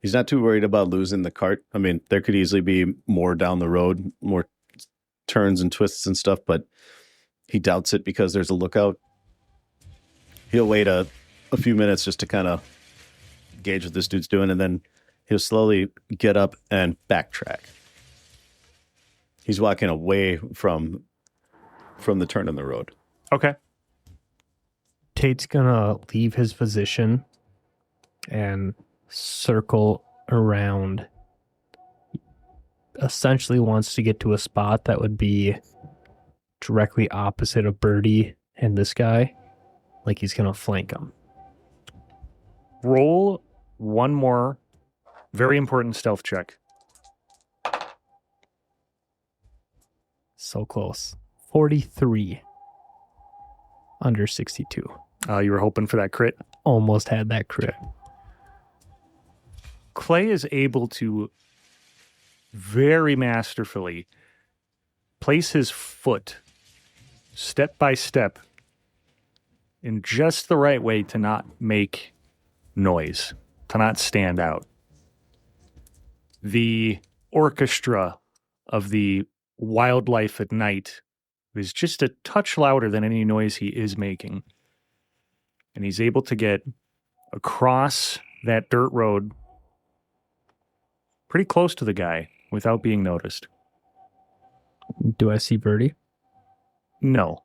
He's not too worried about losing the cart. I mean, there could easily be more down the road, more turns and twists and stuff, but he doubts it because there's a lookout. He'll wait a few minutes just to kind of gauge what this dude's doing, and then he'll slowly get up and backtrack. He's walking away from the turn in the road. Okay. Tate's going to leave his position and circle around. Essentially wants to get to a spot that would be directly opposite of Birdie and this guy. Like he's going to flank him. Roll one more very important stealth check. So close. 43. Under 62. You were hoping for that crit. Almost had that crit. Clay is able to very masterfully place his foot step by step in just the right way to not make noise, to not stand out. The orchestra of the wildlife at night is just a touch louder than any noise he is making. And he's able to get across that dirt road pretty close to the guy without being noticed. Do I see Birdie? No.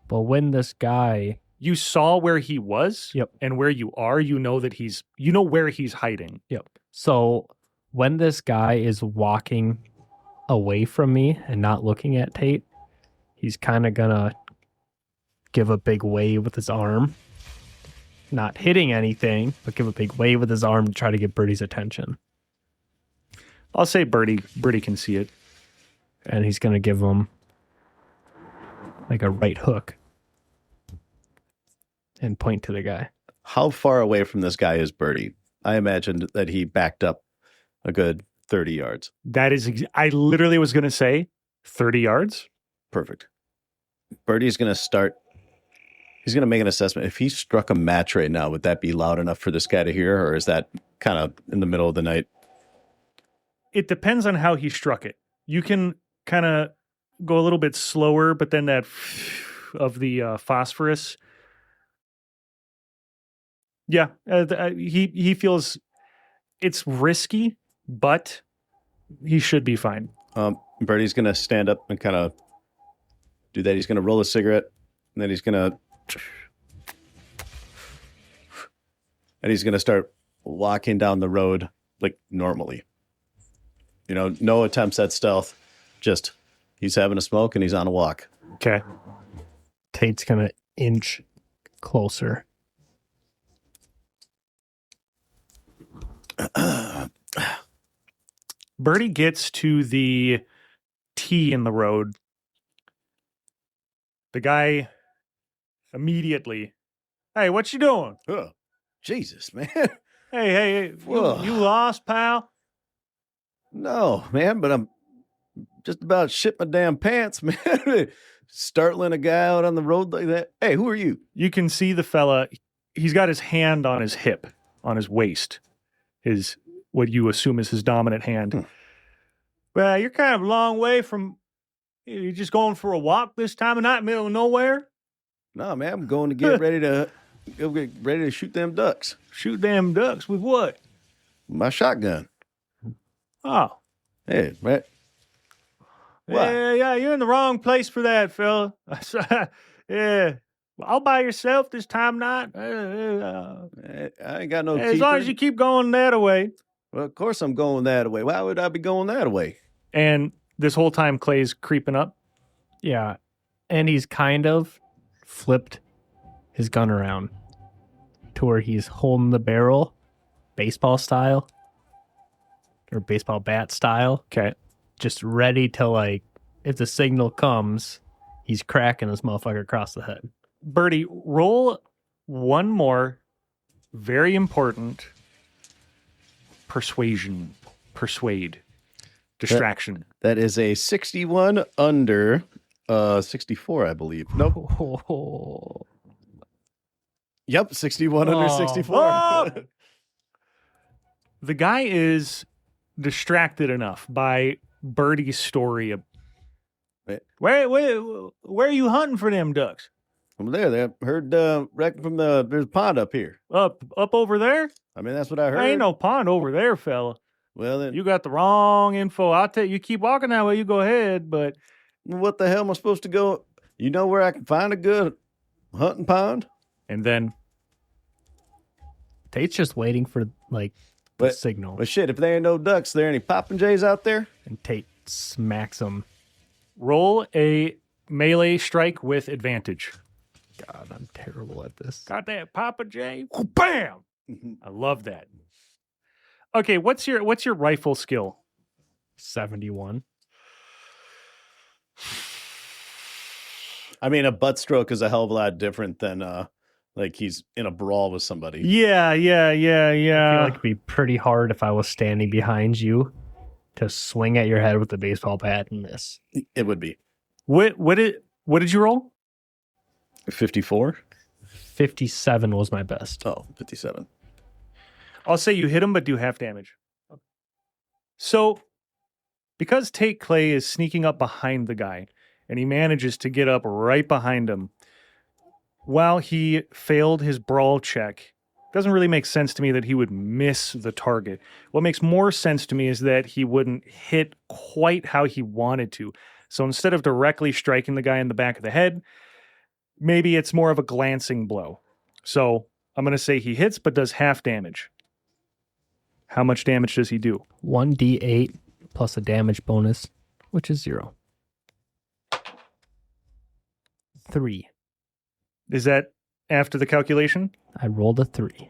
But when this guy... You saw where he was. Yep. And where you are, you know that you know where he's hiding. Yep. So when this guy is walking away from me and not looking at Tate, he's kind of gonna give a big wave with his arm. Not hitting anything, but give a big wave with his arm to try to get Birdie's attention. I'll say Birdie can see it. And he's gonna give him like a right hook and point to the guy. How far away from this guy is Birdie? I imagined that he backed up a good 30 yards. That is, I literally was going to say 30 yards. Perfect. Birdie's going to start. He's going to make an assessment. If he struck a match right now, would that be loud enough for this guy to hear? Or is that kind of in the middle of the night? It depends on how he struck it. You can kind of go a little bit slower, but then that of the phosphorus. Yeah, he feels it's risky, but he should be fine. Birdie's going to stand up and kind of do that. He's going to roll a cigarette, and then he's going to start walking down the road like normally. You know, no attempts at stealth. Just he's having a smoke and he's on a walk. Okay. Tate's gonna inch closer. Birdie gets to the T in the road. The guy immediately, hey, what you doing? Oh, Jesus, man. Hey, Whoa. you lost, pal? No, man, but I'm just about shit my damn pants, man. Startling a guy out on the road like that. Hey, who are you? You can see the fella. He's got his hand on his hip, on his waist. His what you assume is his dominant hand. Well, you're kind of a long way from. You're just going for a walk this time of night, middle of nowhere. No, man, I'm going to get ready to shoot them ducks. Shoot them ducks with what? My shotgun. Oh, Hey, man. Why? yeah, you're in the wrong place for that, fella. Yeah, all by yourself this time of night. I ain't got no As long as you keep going that way. Well, of course I'm going that way. Why would I be going that way? And this whole time, Clay's creeping up. Yeah. And he's kind of flipped his gun around to where he's holding the barrel baseball style or baseball bat style. Okay. Just ready to, like, if the signal comes, he's cracking this motherfucker across the head. Birdie, roll one more very important persuade, distraction. That is a 61 under 64, I believe. Nope. Yep, 61 under 64. Oh! The guy is distracted enough by Birdie's story. Where are you hunting for them ducks? From there. Heard reckon from there's a pond up here. Up over there? I mean, that's what I heard. There ain't no pond over there, fella. Well, then You got the wrong info. I'll tell you, you keep walking that way, you go ahead, but what the hell am I supposed to go? You know where I can find a good hunting pond? and then Tate's just waiting for, like, the But- signal. Well, shit, if there ain't no ducks, there any popinjays out there? And Tate smacks him. roll a melee strike with advantage. God, I'm terrible at this. Got that, Papa J? Bam! I love that. Okay, what's your rifle skill? 71. I mean, a butt stroke is a hell of a lot different than like he's in a brawl with somebody. Yeah. I feel like it'd be pretty hard if I was standing behind you to swing at your head with a baseball bat and miss. It would be. What did you roll? 54? 57 was my best. Oh, 57. I'll say you hit him, but do half damage. So, because Tate Clay is sneaking up behind the guy, and he manages to get up right behind him, while he failed his brawl check, it doesn't really make sense to me that he would miss the target. What makes more sense to me is that he wouldn't hit quite how he wanted to. So instead of directly striking the guy in the back of the head, maybe it's more of a glancing blow. So I'm going to say he hits but does half damage. How much damage does he do? 1d8 plus a damage bonus, which is 0. 3. Is that after the calculation? I rolled a 3.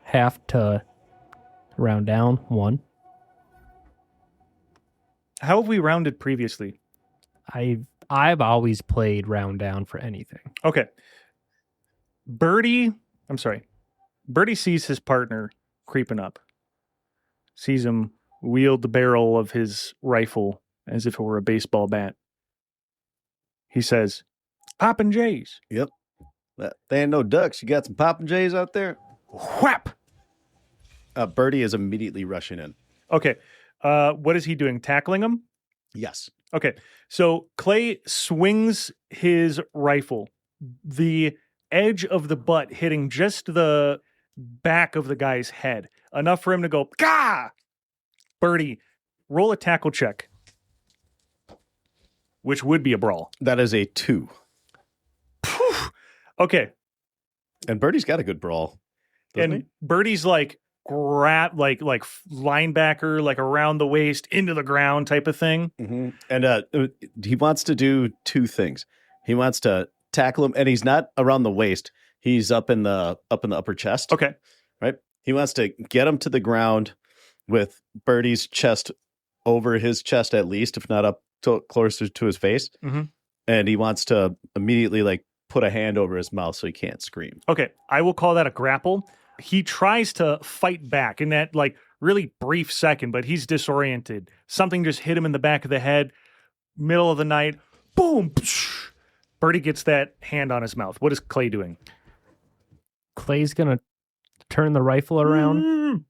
Half to round down, 1. How have we rounded previously? I've always played round down for anything. Okay. Birdie sees his partner creeping up. Sees him wield the barrel of his rifle as if it were a baseball bat. He says, "Poppin' Jays." Yep. They ain't no ducks. You got some poppin' jays out there? Whap! Birdie is immediately rushing in. Okay. What is he doing? Tackling him? Yes. Okay. So Clay swings his rifle, the edge of the butt hitting just the back of the guy's head, enough for him to go, "Gah!" Birdie, roll a tackle check, which would be a brawl. That is a 2. Okay. And Birdie's got a good brawl. And He? Birdie's like like linebacker, like around the waist, into the ground type of thing. Mm-hmm. And he wants to do 2 things. He wants to tackle him, and he's not around the waist. He's up in the upper chest. Okay. Right. He wants to get him to the ground with Birdie's chest over his chest, at least, if not up closer to his face. Mm-hmm. And he wants to immediately like put a hand over his mouth so he can't scream. Okay. I will call that a grapple. He tries to fight back in that like really brief second, but he's disoriented. Something just hit him in the back of the head, middle of the night. Boom. Psh. Birdie gets that hand on his mouth. What is Clay doing? Clay's going to turn the rifle around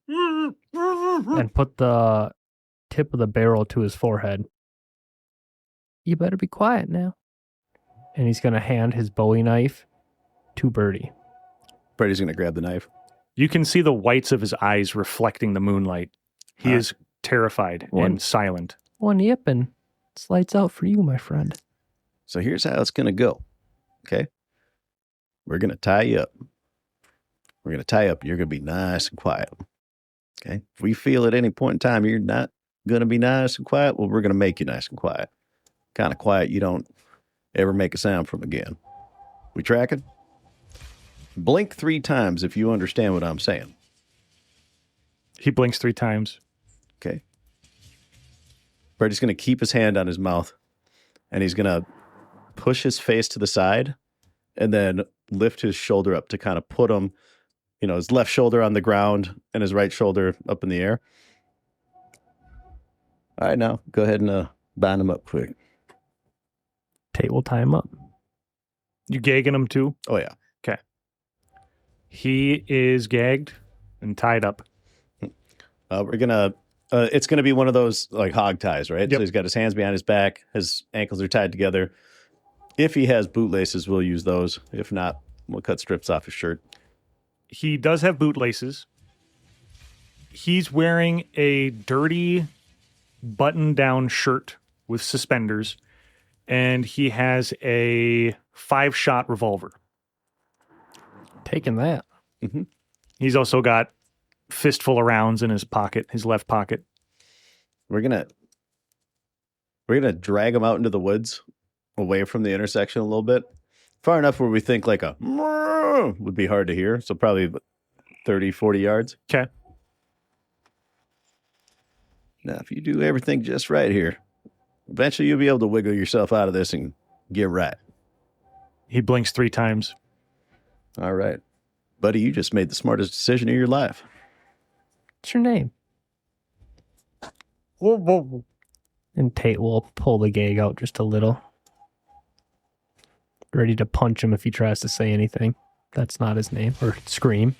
and put the tip of the barrel to his forehead. You better be quiet now. And he's going to hand his Bowie knife to Birdie. Birdie's going to grab the knife. You can see the whites of his eyes reflecting the moonlight. He is terrified and silent. One yip and it's lights out for you, my friend. So here's how it's going to go. Okay. We're going to tie you up. We're going to tie you up. You're going to be nice and quiet. Okay. If we feel at any point in time you're not going to be nice and quiet, well, we're going to make you nice and quiet. Kind of quiet you don't ever make a sound from again. We tracking? Blink 3 times if you understand what I'm saying. He blinks 3 times. Okay. Birdie's going to keep his hand on his mouth, and he's going to push his face to the side and then lift his shoulder up to kind of put him, his left shoulder on the ground and his right shoulder up in the air. All right, now go ahead and bind him up quick. Tate will tie him up. You gagging him too? Oh, yeah. Okay. He is gagged and tied up. We're going to, it's going to be one of those like hog ties, right? Yep. So he's got his hands behind his back. His ankles are tied together. If he has bootlaces, we'll use those. If not, we'll cut strips off his shirt. He does have bootlaces. He's wearing a dirty button-down shirt with suspenders, and he has a 5-shot revolver. Taking that. Mm-hmm. He's also got fistful of rounds in his pocket, his left pocket. We're gonna drag him out into the woods, away from the intersection a little bit, far enough where we think like a would be hard to hear. So probably 30, 40 yards. Okay. Now, if you do everything just right here, Eventually you'll be able to wiggle yourself out of this and get right. He blinks 3 times. All right. Buddy, you just made the smartest decision of your life. What's your name? And Tate will pull the gag out just a little. Ready to punch him if he tries to say anything. That's not his name. Or scream.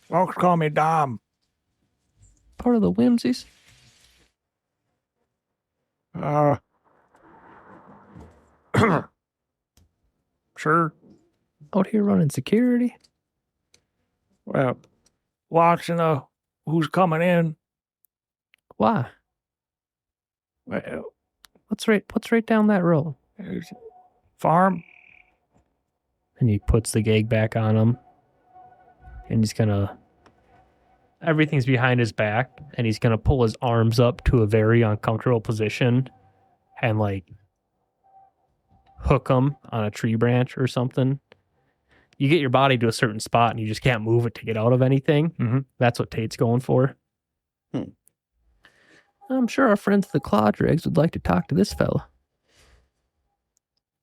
Folks call me Dom. Part of the Whimsies. Sure. Out here running security. Well, watching who's coming in. Why? Well, What's right down that road? there's a farm. And he puts the gag back on him. And he's gonna... Everything's behind his back. And he's gonna pull his arms up to a very uncomfortable position. And like... hook them on a tree branch or something. You get your body to a certain spot and you just can't move it to get out of anything. Mm-hmm. That's what Tate's going for. I'm sure our friends at the Claw Dregs would like to talk to this fella.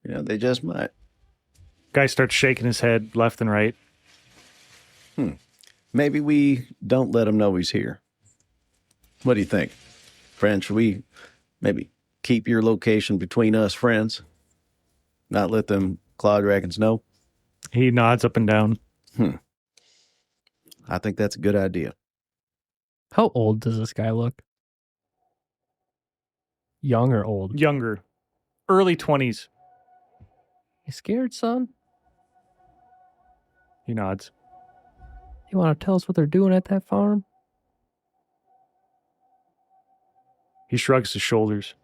Yeah, they just might. Guy starts shaking his head left and right. Maybe we don't let him know he's here. What do you think? Friend, should we maybe keep your location between us friends? Not let them claw dragons know? He nods up and down. I think that's a good idea. How old does this guy look? Young or old? Younger. Early 20s. You scared, son? He nods. You want to tell us what they're doing at that farm? He shrugs his shoulders.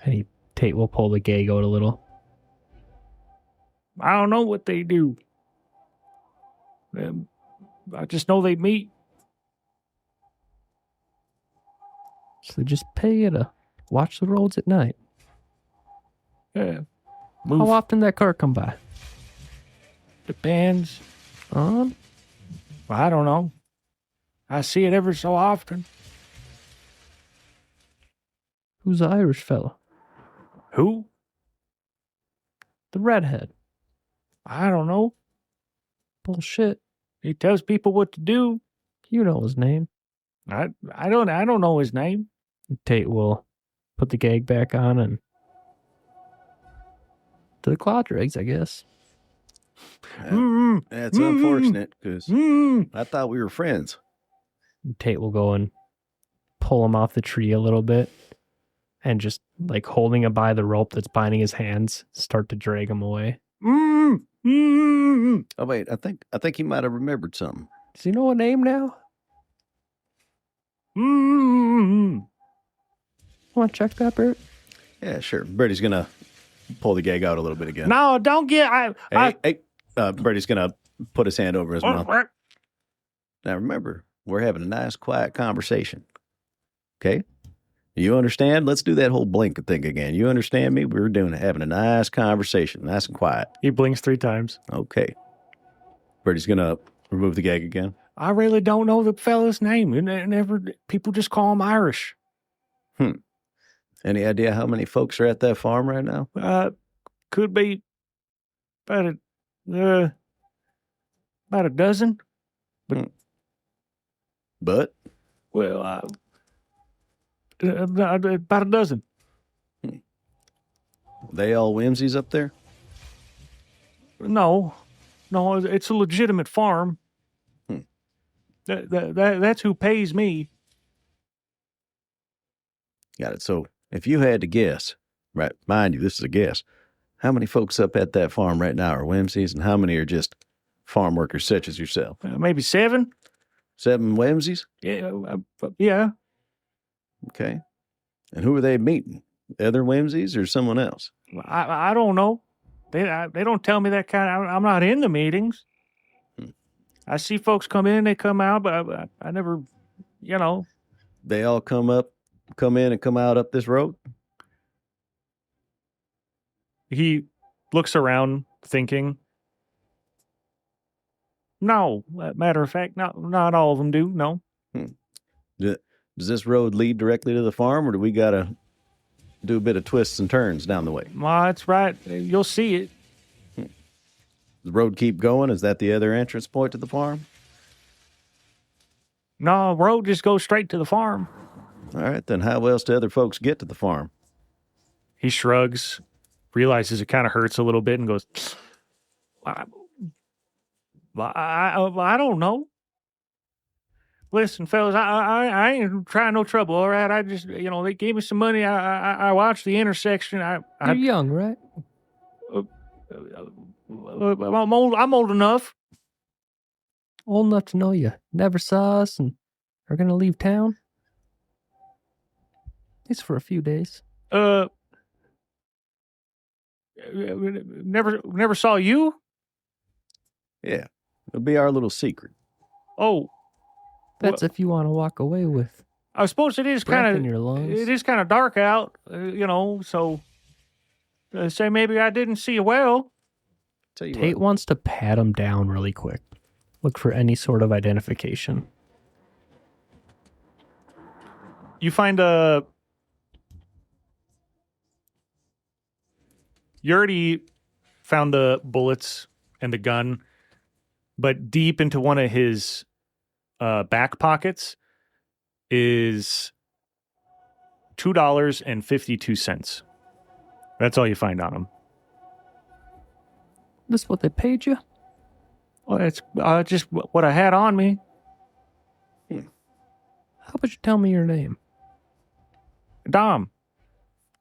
And Tate will pull the gag out a little. I don't know what they do. I just know they meet. So they just pay you to watch the roads at night. Yeah. How Move. often that car come by? Depends. I don't know. I see it ever so often. Who's the Irish fella? Who? The redhead. I don't know. Bullshit. He tells people what to do. You know his name. I don't know his name. Tate will put the gag back on and to the Claw Dregs, I guess. That's unfortunate because I thought we were friends. And Tate will go and pull him off the tree a little bit and just like holding him by the rope that's binding his hands, start to drag him away. Oh wait, I think he might have remembered something. Does he know a name now? Want to check that, Bert? Yeah, sure. Birdie's gonna pull the gag out a little bit again. No, don't get. Hey. Birdie's gonna put his hand over his mouth. Now remember, we're having a nice, quiet conversation. Okay? You understand? Let's do that whole blink thing again. You understand me? We're having a nice conversation, nice and quiet. He blinks 3 times. Okay. Birdie's gonna remove the gag again. I really don't know the fella's name. Never. People just call him Irish. Any idea how many folks are at that farm right now? Could be about a dozen. But Well, about a dozen. they all whimsies up there? No, it's a legitimate farm. That's who pays me. Got it. So if you had to guess, right, mind you, this is a guess, how many folks up at that farm right now are whimsies and how many are just farm workers such as yourself? Maybe 7. 7 whimsies? Yeah. Okay. And who are they meeting? Other whimsies or someone else? I don't know. They don't tell me that kind of. I'm not in the meetings. I see folks come in, they come out, but I never, They all come in and come out up this road? He looks around thinking. No, matter of fact, not all of them do. No. Does this road lead directly to the farm, or do we got to do a bit of twists and turns down the way? That's right. You'll see it. The road keep going? Is that the other entrance point to the farm? No, road just goes straight to the farm. All right, then how else do other folks get to the farm? He shrugs, realizes it kind of hurts a little bit, and goes, I don't know. Listen, fellas, I ain't trying no trouble, all right? I just, they gave me some money. I watched the intersection. You're young, right? I'm old enough. Old enough to know you never saw us and are going to leave town? At least for a few days. Never saw you? Yeah, it'll be our little secret. Oh. That's if you want to walk away with. I suppose it is breath in your lungs. It is kind of dark out, so say maybe I didn't see you well. Tate wants to pat him down really quick. Look for any sort of identification. You find you already found the bullets and the gun, but deep into one of his back pockets is $2.52. That's all you find on him. This what they paid you? Well, it's just what I had on me. How about you tell me your name? Dom.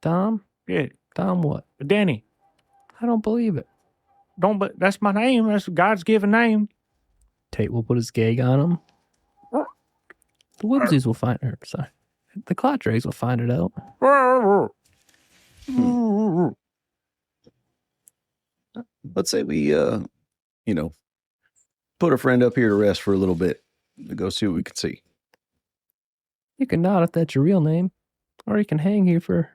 Dom? Yeah. Dom what? Danny. I don't believe it. But that's my name. That's God's given name. Tate will put his gag on him. The Woodsies will find her. Sorry. The Clotdrags will find it out. Let's say we, put a friend up here to rest for a little bit to go see what we can see. You can nod if that's your real name, or you can hang here for,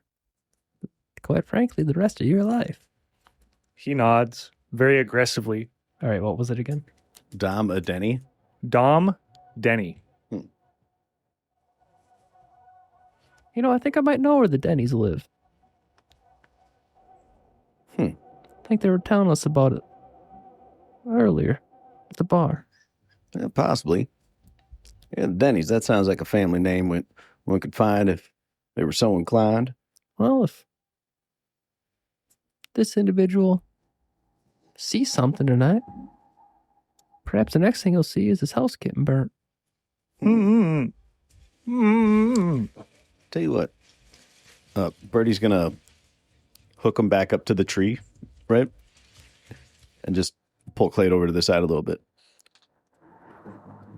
quite frankly, the rest of your life. He nods very aggressively. All right, what was it again? Dom Denny. Dom Denny. I think I might know where the Denny's live. I think they were telling us about it earlier at the bar. Yeah, possibly. Yeah, Denny's, that sounds like a family name one could find if they were so inclined. Well, if this individual sees something tonight, perhaps the next thing he'll see is his house getting burnt. Tell you what, Birdie's gonna hook him back up to the tree, right? And just pull Clade over to the side a little bit.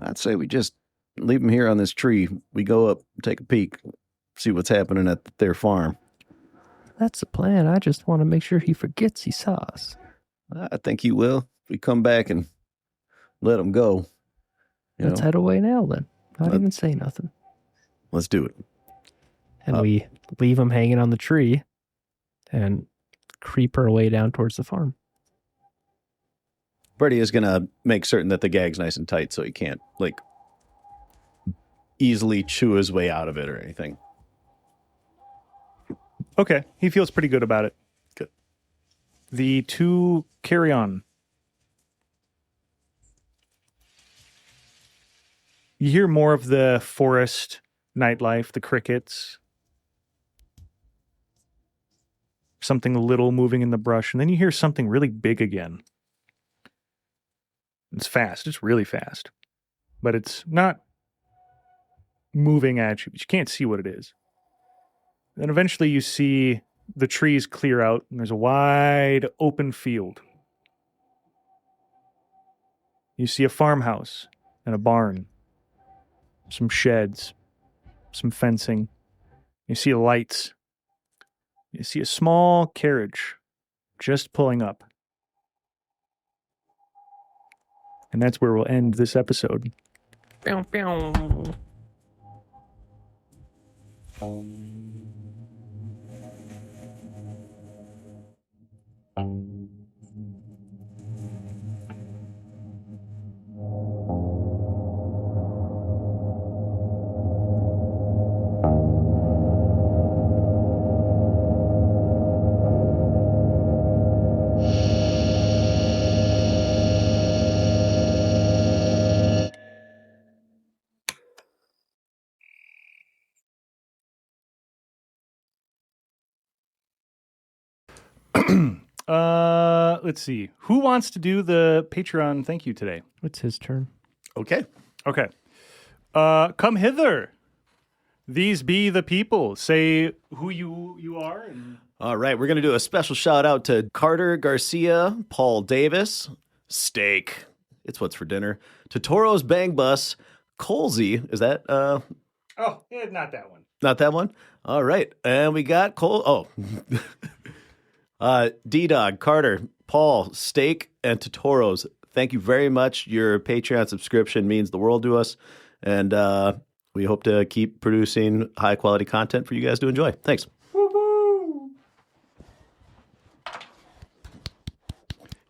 I'd say we just leave him here on this tree. We go up, take a peek, see what's happening at their farm. That's the plan. I just want to make sure he forgets he saw us. I think he will. If we come back and let him go. Let's head away now then. Not even say nothing. Let's do it. And we leave him hanging on the tree and creep our way down towards the farm. Birdie is going to make certain that the gag's nice and tight so he can't, easily chew his way out of it or anything. Okay, he feels pretty good about it. Good. The two carry on. You hear more of the forest nightlife, the crickets. Something little moving in the brush, and then you hear something really big again. It's fast. It's really fast. But it's not moving at you. But you can't see what it is. Then eventually you see the trees clear out, and there's a wide open field. You see a farmhouse and a barn, some sheds, some fencing. You see lights. You see a small carriage just pulling up. And that's where we'll end this episode. Pew, pew. Let's see. Who wants to do the Patreon thank you today? It's his turn. Okay. Okay. Come hither. These be the people. Say who you are. And... All right. We're going to do a special shout out to Carter Garcia, Paul Davis, Steak. It's what's for dinner. Totoro's Bang Bus, Colsey. Is that Oh, yeah, not that one. not that one? All right. And we got Cole. Oh. D-Dog, Carter, Paul, Steak, and Totoro's. Thank you very much. Your Patreon subscription means the world to us. And we hope to keep producing high-quality content for you guys to enjoy. Thanks. Woo-hoo!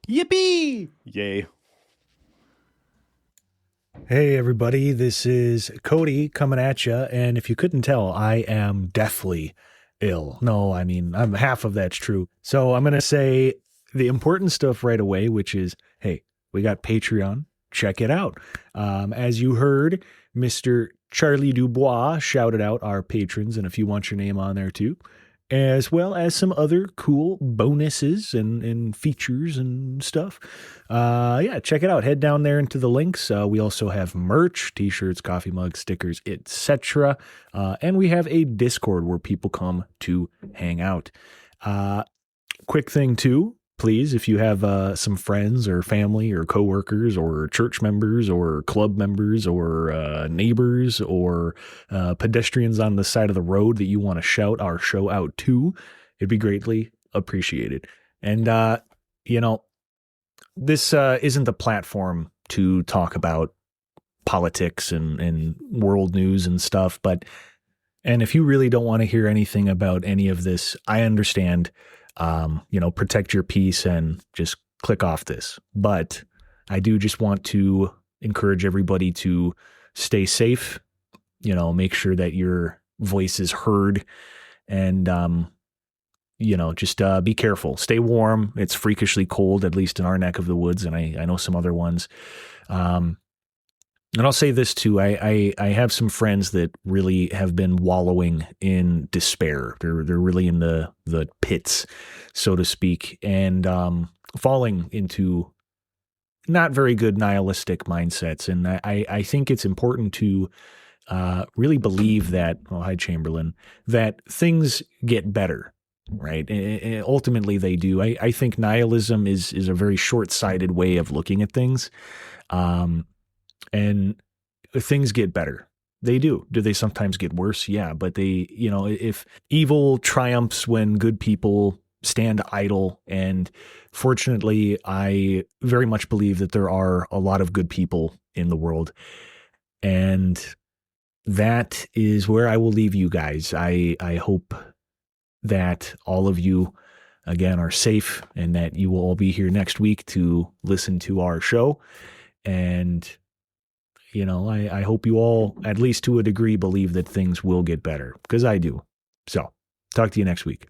Yippee! Yay. Hey everybody, this is Cody coming at you, and if you couldn't tell, I am deathly ill. No, I mean, I'm half of that's true. So I'm going to say the important stuff right away, which is, hey, we got Patreon. Check it out. As you heard, Mr. Charlie Dubois shouted out our patrons, and if you want your name on there too, as well as some other cool bonuses and features and stuff. Yeah, check it out. Head down there into the links. We also have merch, t-shirts, coffee mugs, stickers, etc. And we have a Discord where people come to hang out. Quick thing too, please, if you have some friends or family or coworkers or church members or club members or neighbors or pedestrians on the side of the road that you want to shout our show out to, it'd be greatly appreciated. And, this isn't the platform to talk about politics and world news and stuff, and if you really don't want to hear anything about any of this, I understand. Protect your peace and just click off this. But I do just want to encourage everybody to stay safe, make sure that your voice is heard and, just be careful, stay warm. It's freakishly cold, at least in our neck of the woods. And I know some other ones. And I'll say this too. I have some friends that really have been wallowing in despair. They're really in the pits, so to speak, and falling into not very good nihilistic mindsets. And I think it's important to really believe that, hi Chamberlain, that things get better, right? And ultimately they do. I think nihilism is a very short-sighted way of looking at things. And things get better. They do. Do they sometimes get worse? Yeah. But they, if evil triumphs when good people stand idle, and fortunately, I very much believe that there are a lot of good people in the world. And that is where I will leave you guys. I hope that all of you, again, are safe and that you will all be here next week to listen to our show. And I hope you all, at least to a degree, believe that things will get better, because I do. So, talk to you next week.